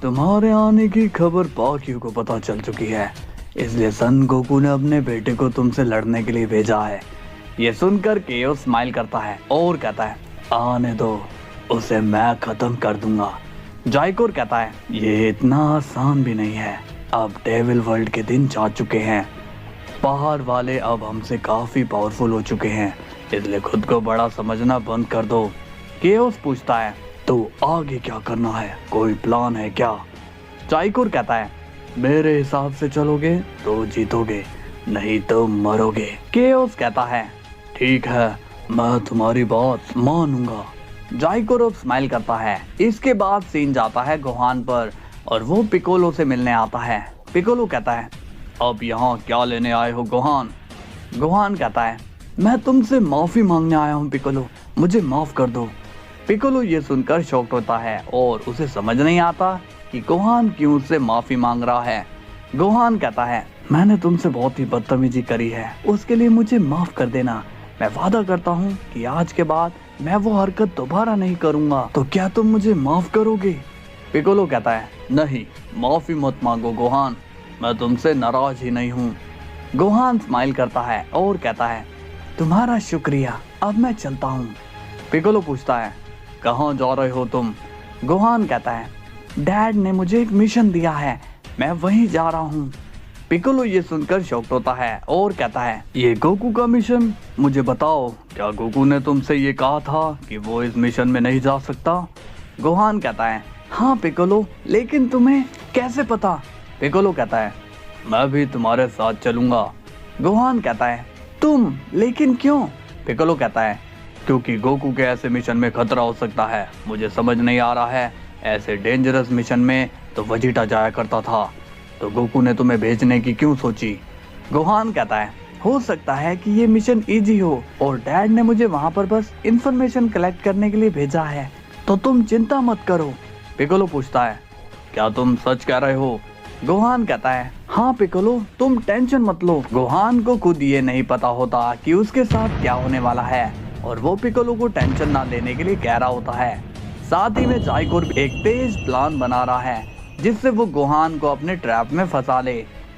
तुम्हारे आने की खबर बाकियों को पता चल चुकी है, इसलिए सन गोकू ने अपने बेटे को तुमसे लड़ने के लिए भेजा है। ये सुनकर केओस स्माइल करता है और कहता है, आने दो, उसे मैं खत्म कर दूंगा। जायकोर कहता है, ये इतना आसान भी नहीं है, अब डेविल वर्ल्ड के दिन जा चुके हैं, बाहर वाले अब हमसे काफी पावरफुल हो चुके हैं, इसलिए खुद को बड़ा समझना बंद कर दो। केओस पूछता है, तो आगे क्या करना है, कोई प्लान है क्या? जायकोर कहता है, मेरे हिसाब से चलोगे तो जीतोगे, नहीं तो मरोगे। केओस कहता है, ठीक है, मैं तुम्हारी बात मानूंगा। जायकोर अब स्माइल करता है। इसके बाद सीन जाता है गोहान पर और वो पिकोलो से मिलने आता है। पिकोलो कहता है, अब यहाँ क्या लेने आए हो गोहान? गोहान कहता है, मैं तुमसे माफी मांगने आया हूँ पिकोलो, मुझे माफ कर दो। पिकोलो ये सुनकर शॉक्ड होता है और उसे समझ नहीं आता कि गोहान क्यों उससे माफी मांग रहा है। गोहान कहता है, मैंने तुमसे बहुत ही बदतमीजी करी है, उसके लिए मुझे माफ कर देना। मैं वादा करता हूँ कि आज के बाद मैं वो हरकत दोबारा नहीं करूँगा। तो क्या तुम मुझे माफ करोगे? पिकोलो कहता है, नहीं, माफी मत मांगो गोहान, मैं तुमसे नाराज ही नहीं हूँ। गोहान स्माइल करता है और कहता है, तुम्हारा शुक्रिया, अब मैं चलता हूँ। पिकोलो पूछता है, कहाँ जा रहे हो तुम? गोहान कहता है, डैड ने मुझे एक मिशन दिया है, मैं वहीं जा रहा हूँ। पिकोलो ये सुनकर शॉक्ड होता है और कहता है, ये गोकू का मिशन? मुझे बताओ, क्या गोकू ने तुमसे ये कहा था कि वो इस मिशन में नहीं जा सकता? गोहान कहता है, हाँ पिकोलो, लेकिन तुम्हें कैसे पता? पिकोलो कहता है, मैं भी तुम्हारे साथ चलूंगा। गोहान कहता है, तुम? लेकिन क्यों? पिकोलो कहता है, क्योंकि गोकू के ऐसे मिशन में खतरा हो सकता है, मुझे समझ नहीं आ रहा है, ऐसे डेंजरस मिशन में तो वेजिटा जाया करता था, तो गोकू ने तुम्हें भेजने की क्यों सोची? गोहान कहता है, हो सकता है कि ये मिशन इजी हो और डैड ने मुझे वहाँ पर बस इंफॉर्मेशन कलेक्ट करने के लिए भेजा है, तो तुम चिंता मत करो। पिकोलो पूछता है, क्या तुम सच कह रहे हो? गोहान कहता है, हाँ पिकोलो, तुम टेंशन मत लो। गोहान को खुद ये नहीं पता होता कि उसके साथ क्या होने वाला है और वो पिकोलो को टेंशन ना लेने के लिए कह रहा होता है। साथ ही में जायकोर एक तेज प्लान बना रहा है जिससे वो गोहान को अपने ट्रैप में फंसा ले।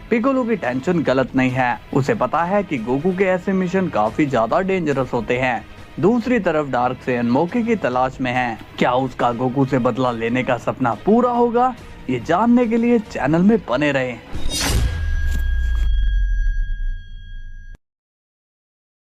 पिकोलो की टेंशन गलत नहीं है, उसे पता है कि गोकू के ऐसे मिशन काफी ज्यादा डेंजरस होते हैं। दूसरी तरफ डार्क सेन मौके की तलाश में है, क्या उसका गोकू से बदला लेने का सपना पूरा होगा? ये जानने के लिए चैनल में बने रहें।